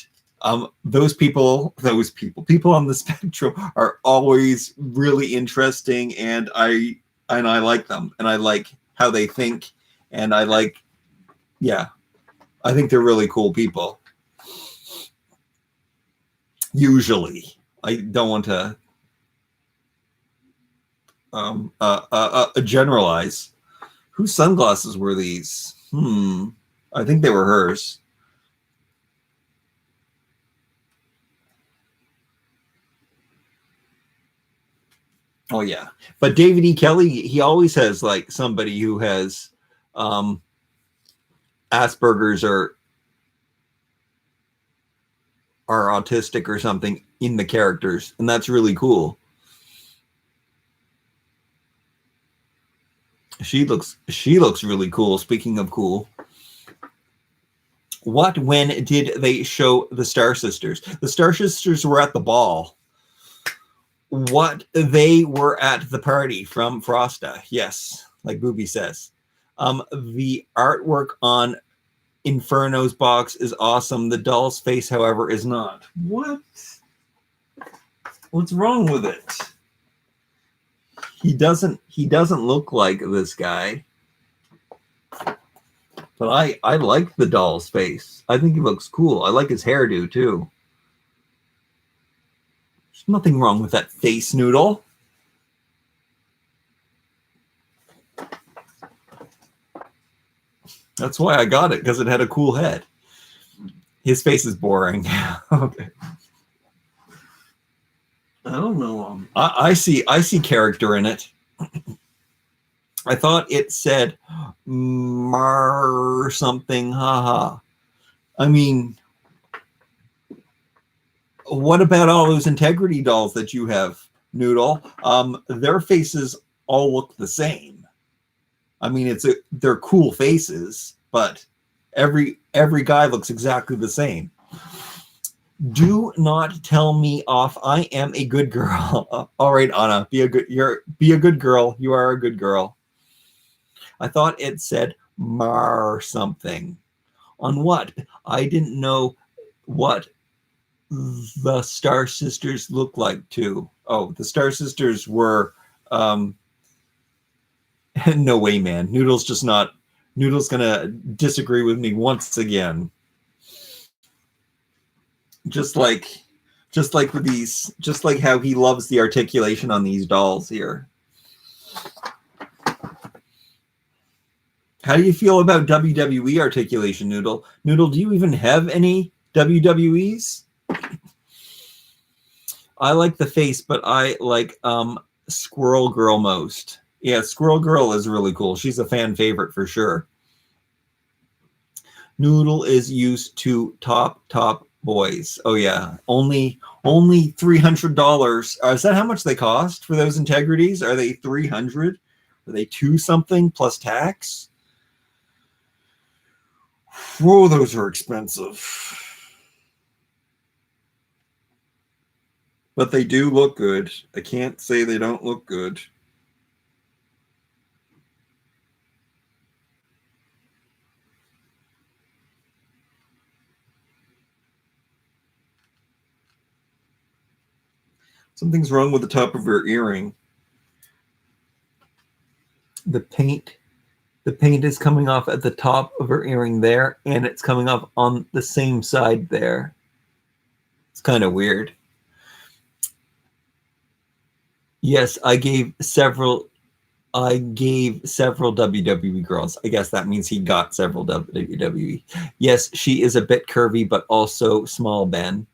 people on the spectrum are always really interesting, and I like them, and I like how they think, and I think they're really cool people. Usually, I don't want to generalize. Whose sunglasses were these? I think they were hers. Oh yeah, but David E. Kelly, he always has like somebody who has Asperger's or are autistic or something in the characters, and that's really cool. She looks really cool. Speaking of cool, when did they show the Star Sisters? The Star Sisters were at the ball. They were at the party from Frosta. Yes, like Booby says. The artwork on Inferno's box is awesome. The doll's face, however, is not. What? What's wrong with it? He doesn't look like this guy. But I like the doll's face. I think he looks cool. I like his hairdo too. There's nothing wrong with that face, Noodle. That's why I got it, because it had a cool head. His face is boring. Okay. I don't know. I see character in it. I thought it said Mar something. Haha. I mean, What about all those Integrity dolls that you have, Noodle? Their faces all look the same. I mean, they're cool faces, but every guy looks exactly the same. Do not tell me off. I am a good girl. All right, Anna, be a good girl. You are a good girl. I thought it said Mar something. On what? I didn't know what the Star Sisters look like too. Oh, the Star Sisters were no way, man. Noodle's gonna disagree with me once again. Just like with these, just like how he loves the articulation on these dolls here. How do you feel about WWE articulation, Noodle? Noodle, do you even have any WWEs? I like the face, but I like Squirrel Girl most. Yeah, Squirrel Girl is really cool. She's a fan favorite for sure. Noodle is used to top boys. Oh yeah, only $300. Is that how much they cost for those Integrities? Are they 300? Are they 2 something plus tax? Whoa, those are expensive. But they do look good. I can't say they don't look good. Something's wrong with the top of her earring. The paint is coming off at the top of her earring there, and it's coming off on the same side there. It's kind of weird. Yes, I gave several WWE girls. I guess that means he got several WWE. Yes, she is a bit curvy, but also small, Ben.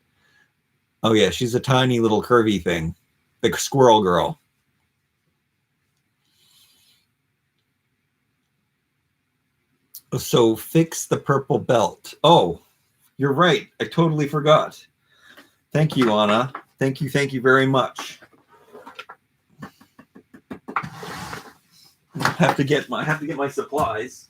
Oh yeah, she's a tiny little curvy thing. The Squirrel Girl. So fix the purple belt. Oh, you're right. I totally forgot. Thank you, Anna. Thank you very much. I have to get my supplies.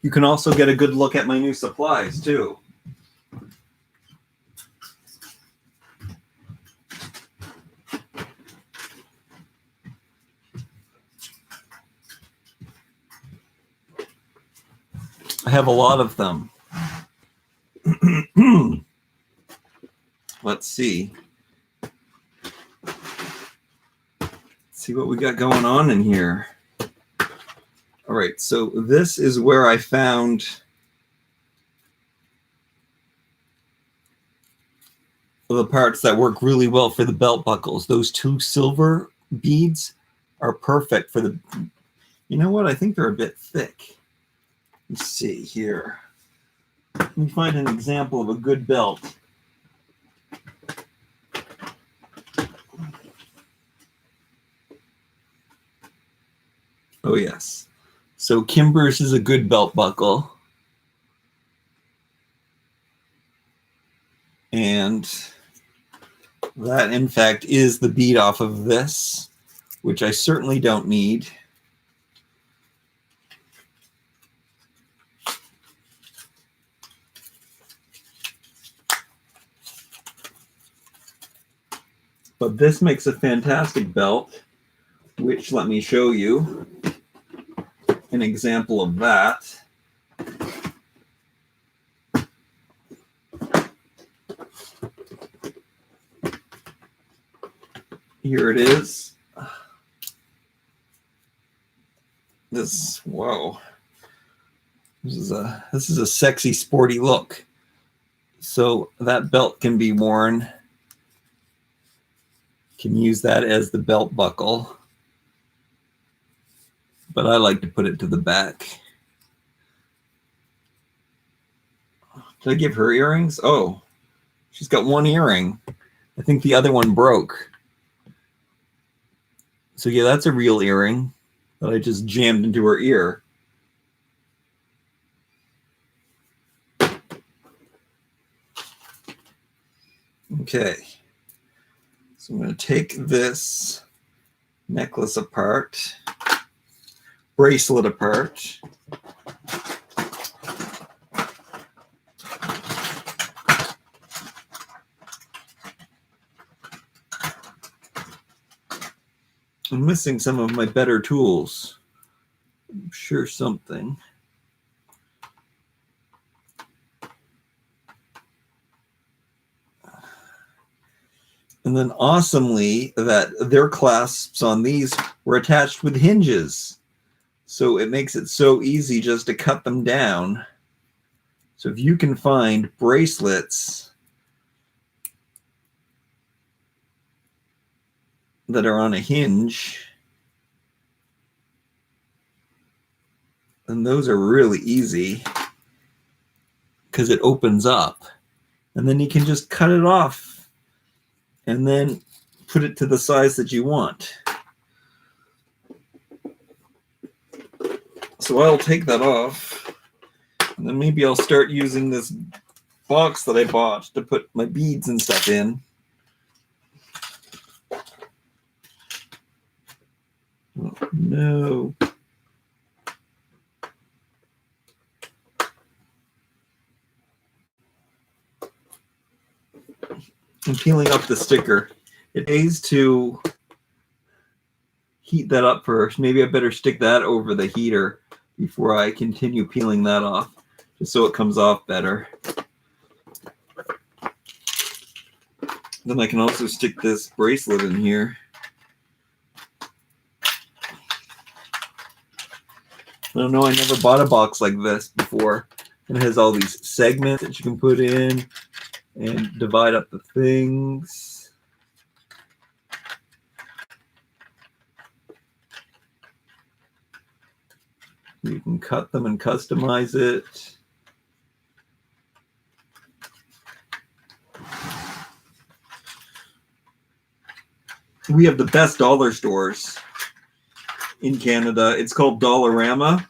You can also get a good look at my new supplies too. I have a lot of them. Let's see. Let's see what we got going on in here. All right, so this is where I found the parts that work really well for the belt buckles. Those 2 silver beads are perfect for the, you know what? I think they're a bit thick. Let's see here. Let me find an example of a good belt. Oh, yes. So Kimber's is a good belt buckle. And that, in fact, is the bead off of this, which I certainly don't need. But this makes a fantastic belt, which, let me show you an example of that. Here it is. Whoa. This is a sexy, sporty look. So that belt can be worn. Can use that as the belt buckle. But I like to put it to the back. Did I give her earrings? Oh, she's got one earring. I think the other one broke. So yeah, that's a real earring that I just jammed into her ear. Okay. So I'm going to take this necklace apart, bracelet apart. I'm missing some of my better tools. I'm sure something. And then awesomely, that their clasps on these were attached with hinges. So it makes it so easy just to cut them down. So if you can find bracelets that are on a hinge, then those are really easy because it opens up. And then you can just cut it off and then put it to the size that you want. So I'll take that off, and then maybe I'll start using this box that I bought to put my beads and stuff in. Oh, no. I'm peeling up the sticker. It pays to heat that up first. Maybe I better stick that over the heater before I continue peeling that off, just so it comes off better. Then I can also stick this bracelet in here. I don't know, I never bought a box like this before. And it has all these segments that you can put in and divide up the things. You can cut them and customize it. We have the best dollar stores in Canada. It's called Dollarama.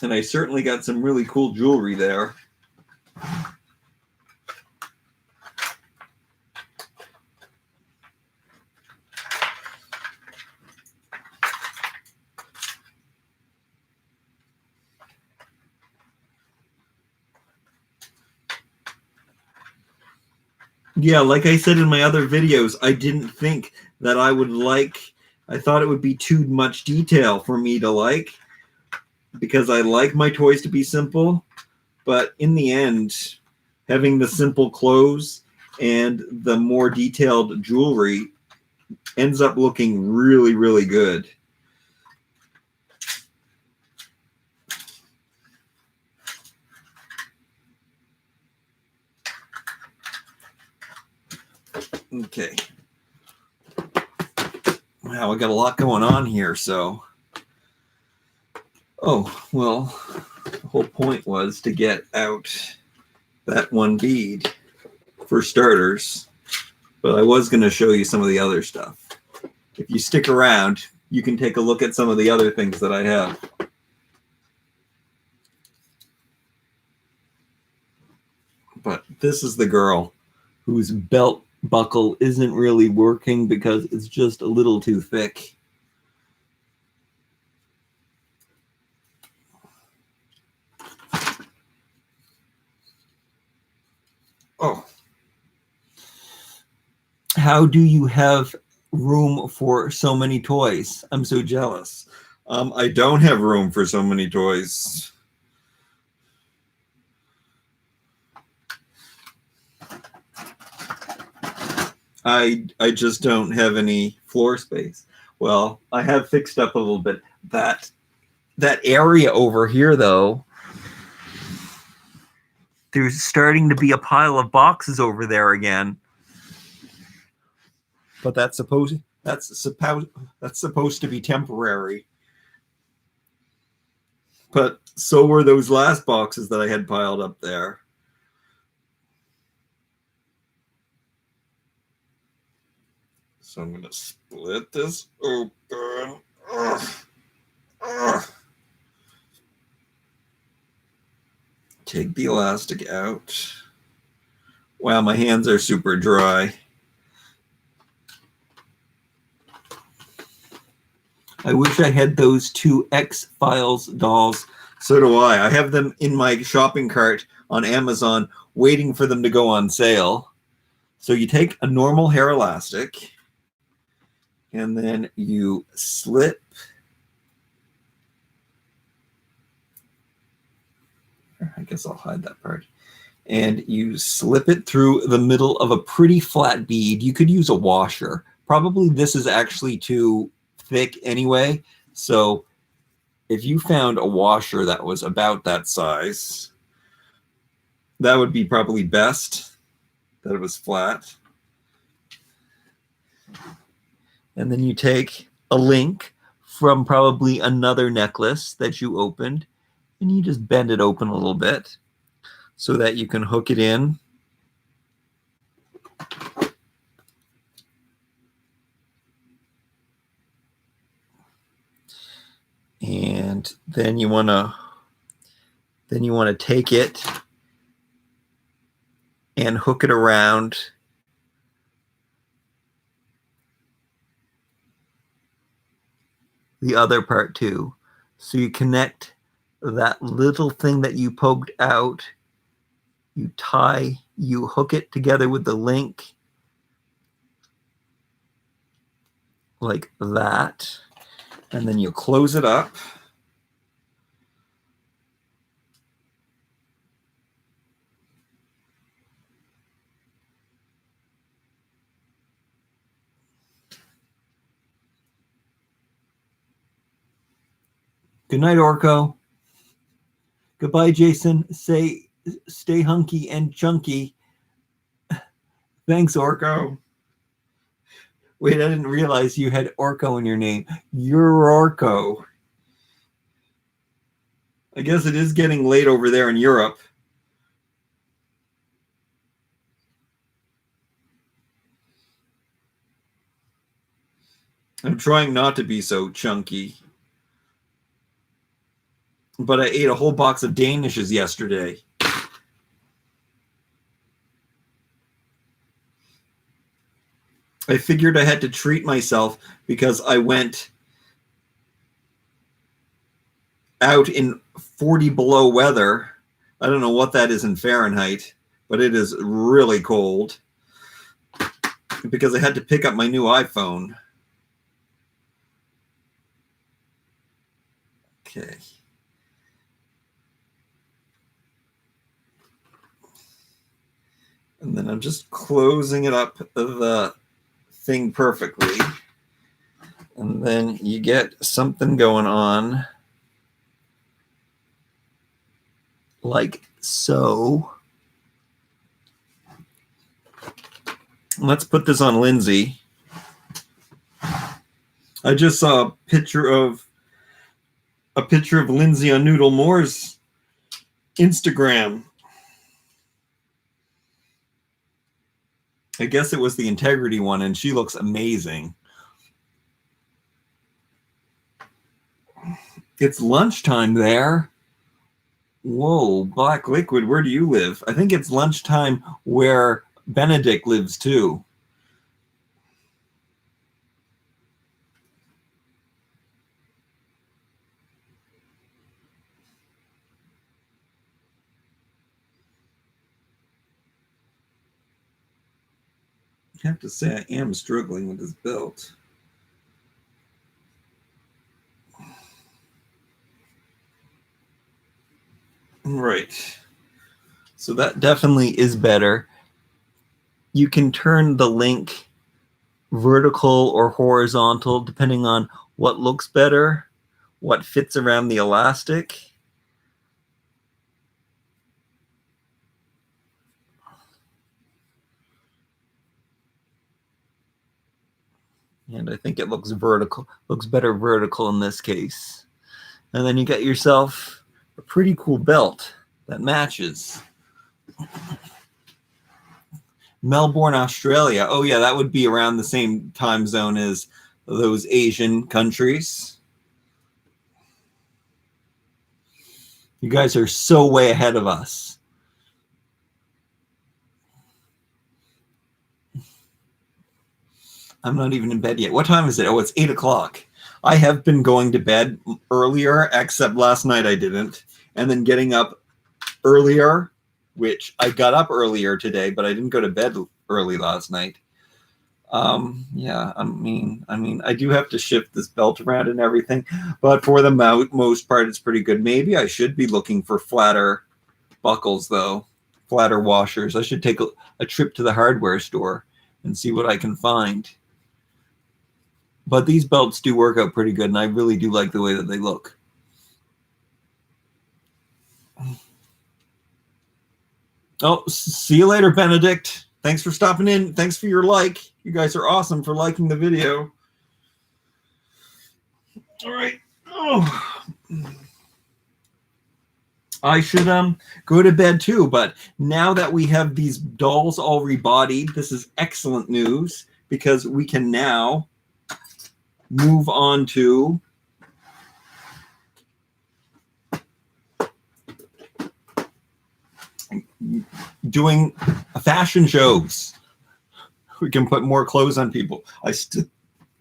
And I certainly got some really cool jewelry there. Yeah, like I said in my other videos, I didn't think that I thought it would be too much detail for me to like, because I like my toys to be simple. But in the end, having the simple clothes and the more detailed jewelry ends up looking really, really good. Okay. Wow, I got a lot going on here, so. Oh, well, the whole point was to get out that one bead for starters, but I was going to show you some of the other stuff. If you stick around, you can take a look at some of the other things that I have. But this is the girl whose belt buckle isn't really working because it's just a little too thick. Oh. How do you have room for so many toys? I'm so jealous. I don't have room for so many toys. I just don't have any floor space. Well, I have fixed up a little bit. That area over here, though, there's starting to be a pile of boxes over there again. But that's supposed to be temporary. But so were those last boxes that I had piled up there. So I'm going to split this open. Ugh. Ugh. Take the elastic out. Wow, my hands are super dry. I wish I had those two X-Files dolls. So do I. I have them in my shopping cart on Amazon waiting for them to go on sale. So you take a normal hair elastic and then you slip. I guess I'll hide that part. And you slip it through the middle of a pretty flat bead. You could use a washer. Probably this is actually too thick anyway. So if you found a washer that was about that size, that would be probably best, that it was flat. And then you take a link from probably another necklace that you opened, and you just bend it open a little bit so that you can hook it in. And then you want to take it and hook it around the other part too. So you connect that little thing that you poked out, you hook it together with the link like that, and then you close it up. Good night, Orko. Goodbye, Jason. Stay hunky and chunky. Thanks, Orko. Wait, I didn't realize you had Orko in your name. You're Orko. I guess it is getting late over there in Europe. I'm trying not to be so chunky. But I ate a whole box of Danishes yesterday. I figured I had to treat myself because I went out in 40 below weather. I don't know what that is in Fahrenheit, but it is really cold because I had to pick up my new iPhone. Okay. And then I'm just closing it up the thing perfectly. And then you get something going on like so. Let's put this on Lindsay. I just saw a picture of Lindsay on Noodle Moore's Instagram. I guess it was the integrity one, and she looks amazing. It's lunchtime there. Whoa, Black Liquid, where do you live? I think it's lunchtime where Benedict lives too. I have to say I am struggling with this belt. Right. So that definitely is better. You can turn the link vertical or horizontal depending on what looks better, what fits around the elastic. And I think it looks better vertical in this case. And then you get yourself a pretty cool belt that matches. Melbourne, Australia. Oh yeah, that would be around the same time zone as those Asian countries. You guys are so way ahead of us. I'm not even in bed yet. What time is it? Oh, it's 8 o'clock. I have been going to bed earlier, except last night I didn't. And then getting up earlier, which I got up earlier today, but I didn't go to bed early last night. Yeah, I mean, I do have to shift this belt around and everything, but for the most part, it's pretty good. Maybe I should be looking for flatter buckles, though, flatter washers. I should take a trip to the hardware store and see what I can find. But these belts do work out pretty good, and I really do like the way that they look. Oh, see you later, Benedict. Thanks for stopping in. Thanks for your like. You guys are awesome for liking the video. All right. Oh, I should go to bed too, but now that we have these dolls all rebodied, this is excellent news because we can now move on to doing fashion shows. We can put more clothes on people.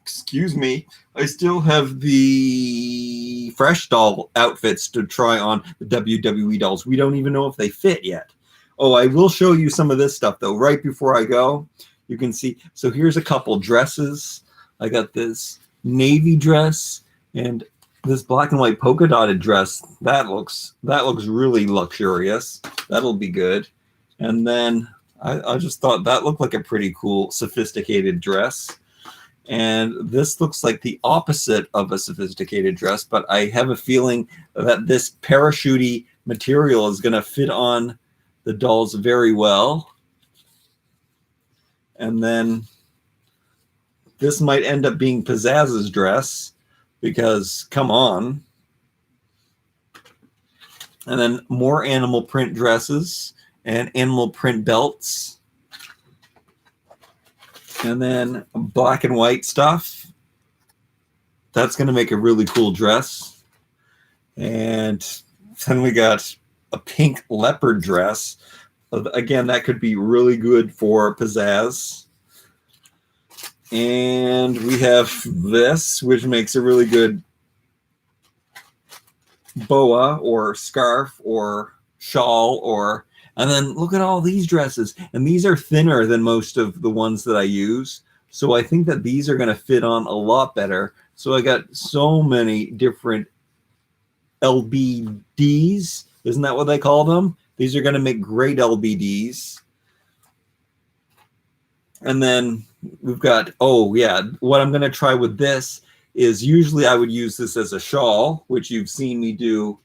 Excuse me, I still have the Fresh doll outfits to try on, the WWE dolls. We don't even know if they fit yet. Oh, I will show you some of this stuff though right before I go. You can see, so here's a couple dresses. I got this navy dress and this black and white polka dotted dress. That looks really luxurious. That'll be good. And then I just thought that looked like a pretty cool sophisticated dress. And this looks like the opposite of a sophisticated dress, but I have a feeling that this parachute-y material is going to fit on the dolls very well. And then this might end up being Pizzazz's dress because, come on. And then more animal print dresses and animal print belts. And then black and white stuff. That's going to make a really cool dress. And then we got a pink leopard dress. Again, that could be really good for pizzazz. And we have this, which makes a really good boa or scarf or shawl or... And then look at all these dresses. And these are thinner than most of the ones that I use. So I think that these are going to fit on a lot better. So I got so many different LBDs. Isn't that what they call them? These are going to make great LBDs. And then we've got, oh yeah, what I'm going to try with this is usually I would use this as a shawl, which you've seen me do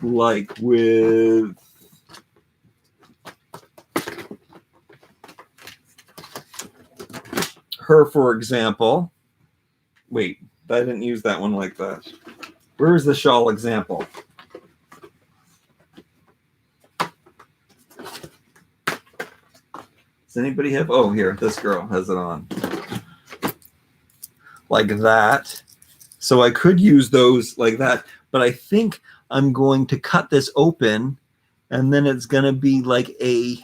like with her, for example. Wait, I didn't use that one like that. Where's the shawl example? Does anybody have, oh, here, this girl has it on. Like that. So I could use those like that, but I think I'm going to cut this open and then it's going to be like a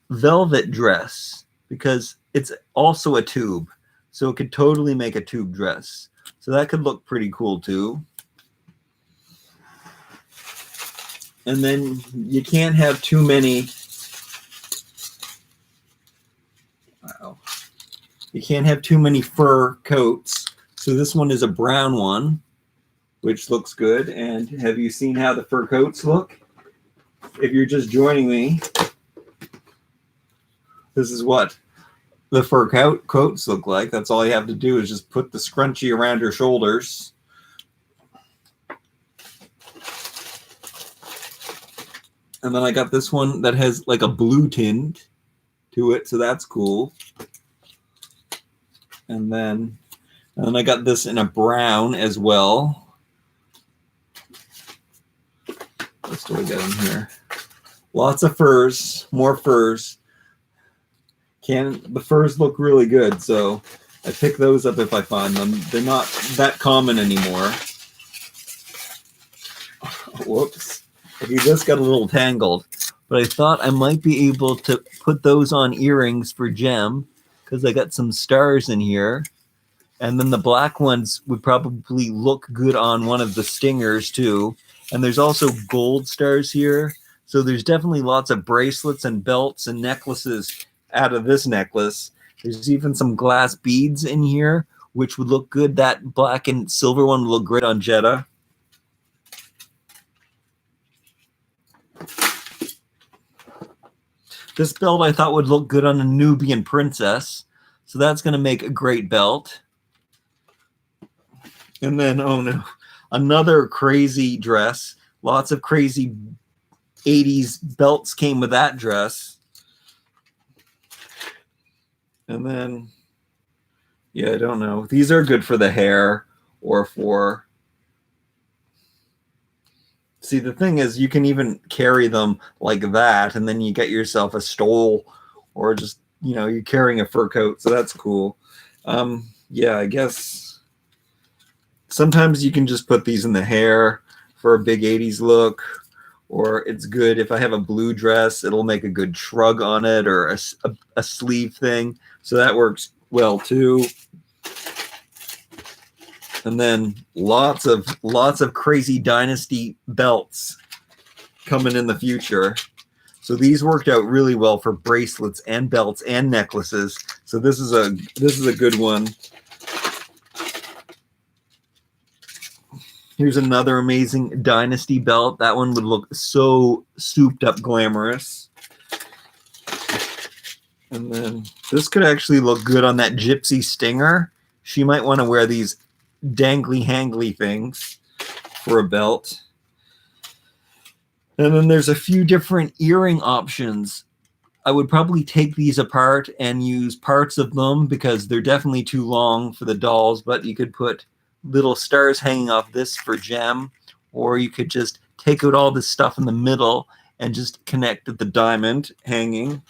velvet dress because it's also a tube. So it could totally make a tube dress. So that could look pretty cool too. And then you can't have too many. Wow. You can't have too many fur coats. So this one is a brown one, which looks good. And have you seen how the fur coats look? If you're just joining me, this is what the fur coats look like. That's all you have to do is just put the scrunchie around your shoulders. And then I got this one that has like a blue tint to it, so that's cool. And then I got this in a brown as well. do I got in here? Lots of furs, more furs. The furs look really good, so I pick those up if I find them. They're not that common anymore. Whoops. Okay, this got a little tangled, but I thought I might be able to put those on earrings for Gem because I got some stars in here. And then the black ones would probably look good on one of the stingers too. And there's also gold stars here. So there's definitely lots of bracelets and belts and necklaces out of this necklace. There's even some glass beads in here, which would look good. That black and silver one would look great on Jetta. This belt I thought would look good on a Nubian princess. So that's going to make a great belt. And then, oh no, another crazy dress. Lots of crazy 80s belts came with that dress. And then, yeah, I don't know. These are good for the hair or for... See, the thing is, you can even carry them like that, and then you get yourself a stole or just, you know, you're carrying a fur coat, so that's cool. Yeah, I guess sometimes you can just put these in the hair for a big 80s look, or it's good if I have a blue dress, it'll make a good shrug on it, or a sleeve thing, so that works well too. And then lots of crazy dynasty belts coming in the future. So these worked out really well for bracelets and belts and necklaces. So this is a good one. Here's another amazing dynasty belt. That one would look so souped up glamorous. And then this could actually look good on that gypsy stinger. She might want to wear these dangly hangly things for a belt. And then there's a few different earring options. I would probably take these apart and use parts of them because they're definitely too long for the dolls, but you could put little stars hanging off this for Gem, or you could just take out all this stuff in the middle and just connect the diamond hanging.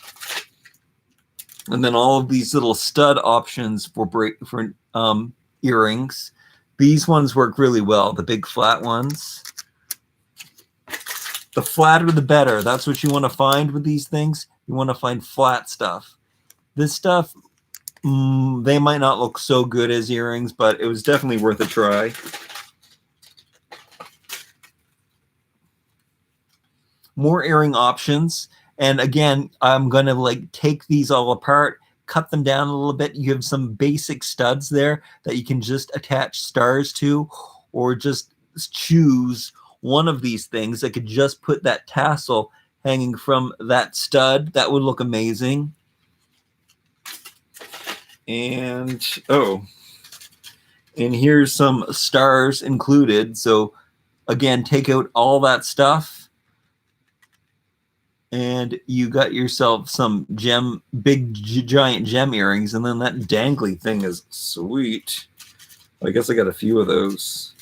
And then all of these little stud options for earrings. These ones work really well, the big flat ones. The flatter the better. That's what you want to find with these things. You want to find flat stuff. This stuff, they might not look so good as earrings, but it was definitely worth a try. More earring options. And again, I'm going to like take these all apart, cut them down a little bit. You have some basic studs there that you can just attach stars to, or just choose one of these things that could just put that tassel hanging from that stud. That would look amazing. And and here's some stars included. So again, take out all that stuff and you got yourself some big giant gem earrings. And then that dangly thing is sweet. I guess I got a few of those.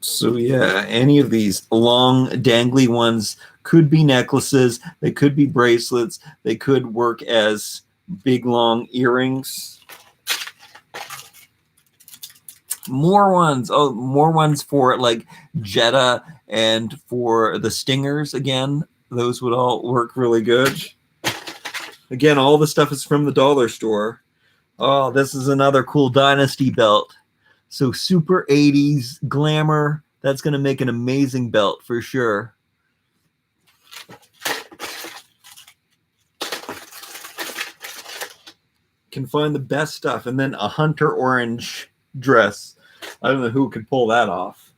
So yeah, any of these long dangly ones could be necklaces. They could be bracelets. They could work as big long earrings. More ones. Oh, more ones for like Jetta and for the stingers. Again, those would all work really good. Again, all the stuff is from the dollar store. Oh, this is another cool dynasty belt. So super 80s glamour. That's going to make an amazing belt for sure. Can find the best stuff. And then a hunter orange dress. I don't know who could pull that off.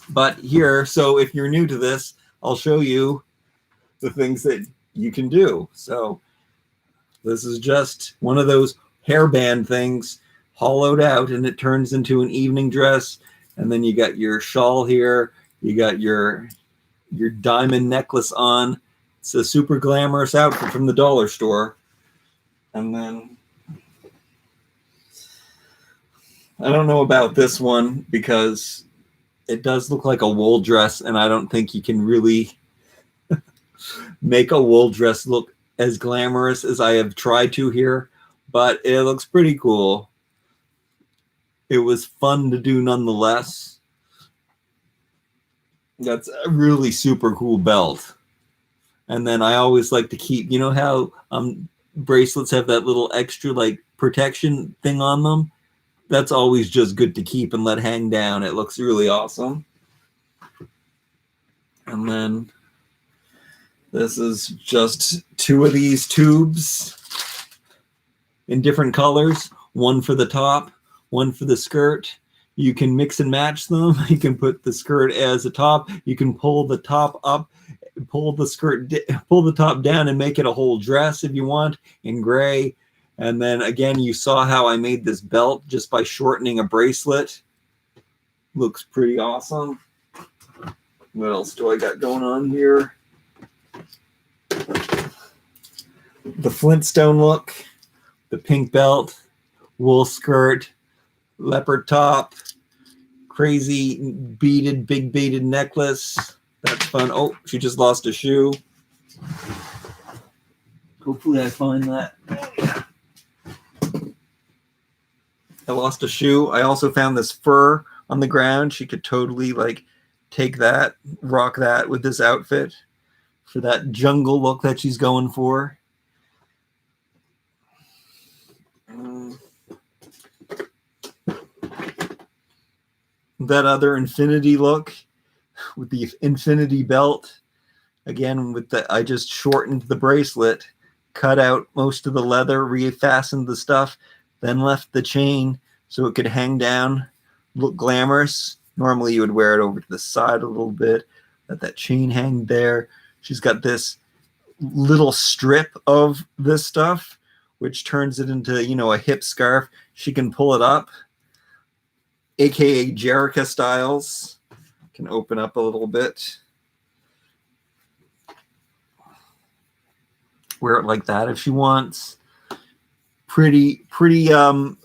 But here, so if you're new to this, I'll show you the things that you can do. So this is just one of those hairband things hollowed out, and it turns into an evening dress. And then you got your shawl here. You got your diamond necklace on. It's a super glamorous outfit from the dollar store. And then I don't know about this one because It does look like a wool dress, and I don't think you can really make a wool dress look as glamorous as I have tried to here, but it looks pretty cool. It was fun to do nonetheless. That's a really super cool belt. And then I always like to keep, you know how bracelets have that little extra like protection thing on them? That's always just good to keep and let hang down. It looks really awesome. And then this is just 2 of these tubes in different colors. One for the top, one for the skirt. You can mix and match them. You can put the skirt as a top. You can pull the top up, pull the top down and make it a whole dress if you want in gray. And then again, you saw how I made this belt just by shortening a bracelet. Looks pretty awesome. What else do I got going on here? The Flintstone look, the pink belt, wool skirt, leopard top, crazy beaded, big beaded necklace. That's fun. Oh, she just lost a shoe. Hopefully I find that. I lost a shoe. I also found this fur on the ground. She could totally like take that, rock that with this outfit for that jungle look that she's going for. That other infinity look with the infinity belt. Again, with the, I just shortened the bracelet, cut out most of the leather, refastened the stuff, then left the chain so it could hang down, look glamorous. Normally you would wear it over to the side a little bit, let that chain hang there. She's got this little strip of this stuff, which turns it into, you know, a hip scarf. She can pull it up, aka Jerica styles. Can open up a little bit. Wear it like that if she wants. Pretty transformable.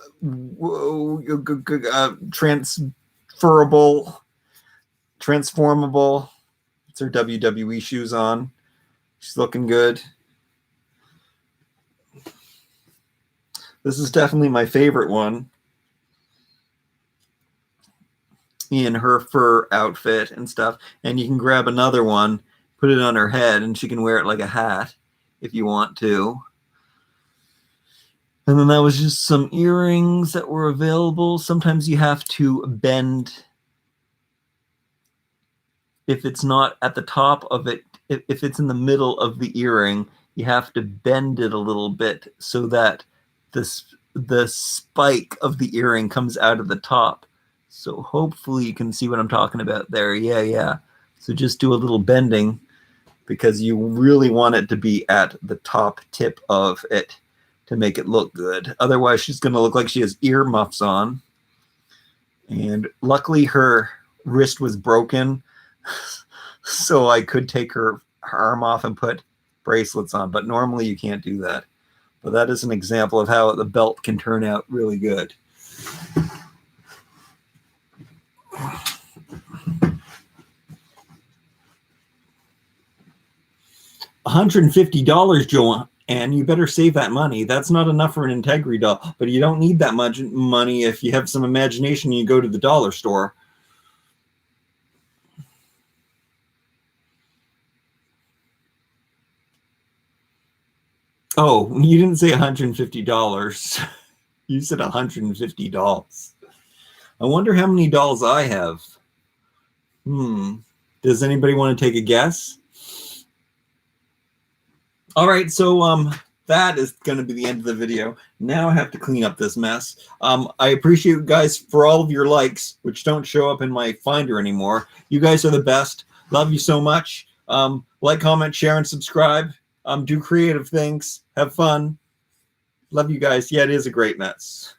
It's her WWE shoes on. She's looking good. This is definitely my favorite one in her fur outfit and stuff. And you can grab another one, put it on her head, and she can wear it like a hat if you want to. And then that was just some earrings that were available. Sometimes you have to bend if it's not at the top of it. If it's in the middle of the earring, you have to bend it a little bit so that the spike of the earring comes out of the top. So hopefully you can see what I'm talking about there. Yeah. So just do a little bending because you really want it to be at the top tip of it to make it look good. Otherwise, she's going to look like she has earmuffs on. And luckily, her wrist was broken, so I could take her arm off and put bracelets on. But normally, you can't do that. But that is an example of how the belt can turn out really good. $150, Joanne. And you better save that money. That's not enough for an Integrity doll, but you don't need that much money if you have some imagination and you go to the dollar store. Oh, you didn't say $150. You said $150. I wonder how many dolls I have. Does anybody want to take a guess? All right, so that is going to be the end of the video. Now I have to clean up this mess. I appreciate you guys for all of your likes, which don't show up in my Finder anymore. You guys are the best. Love you so much. Like, comment, share, and subscribe. Do creative things. Have fun. Love you guys. Yeah, it is a great mess.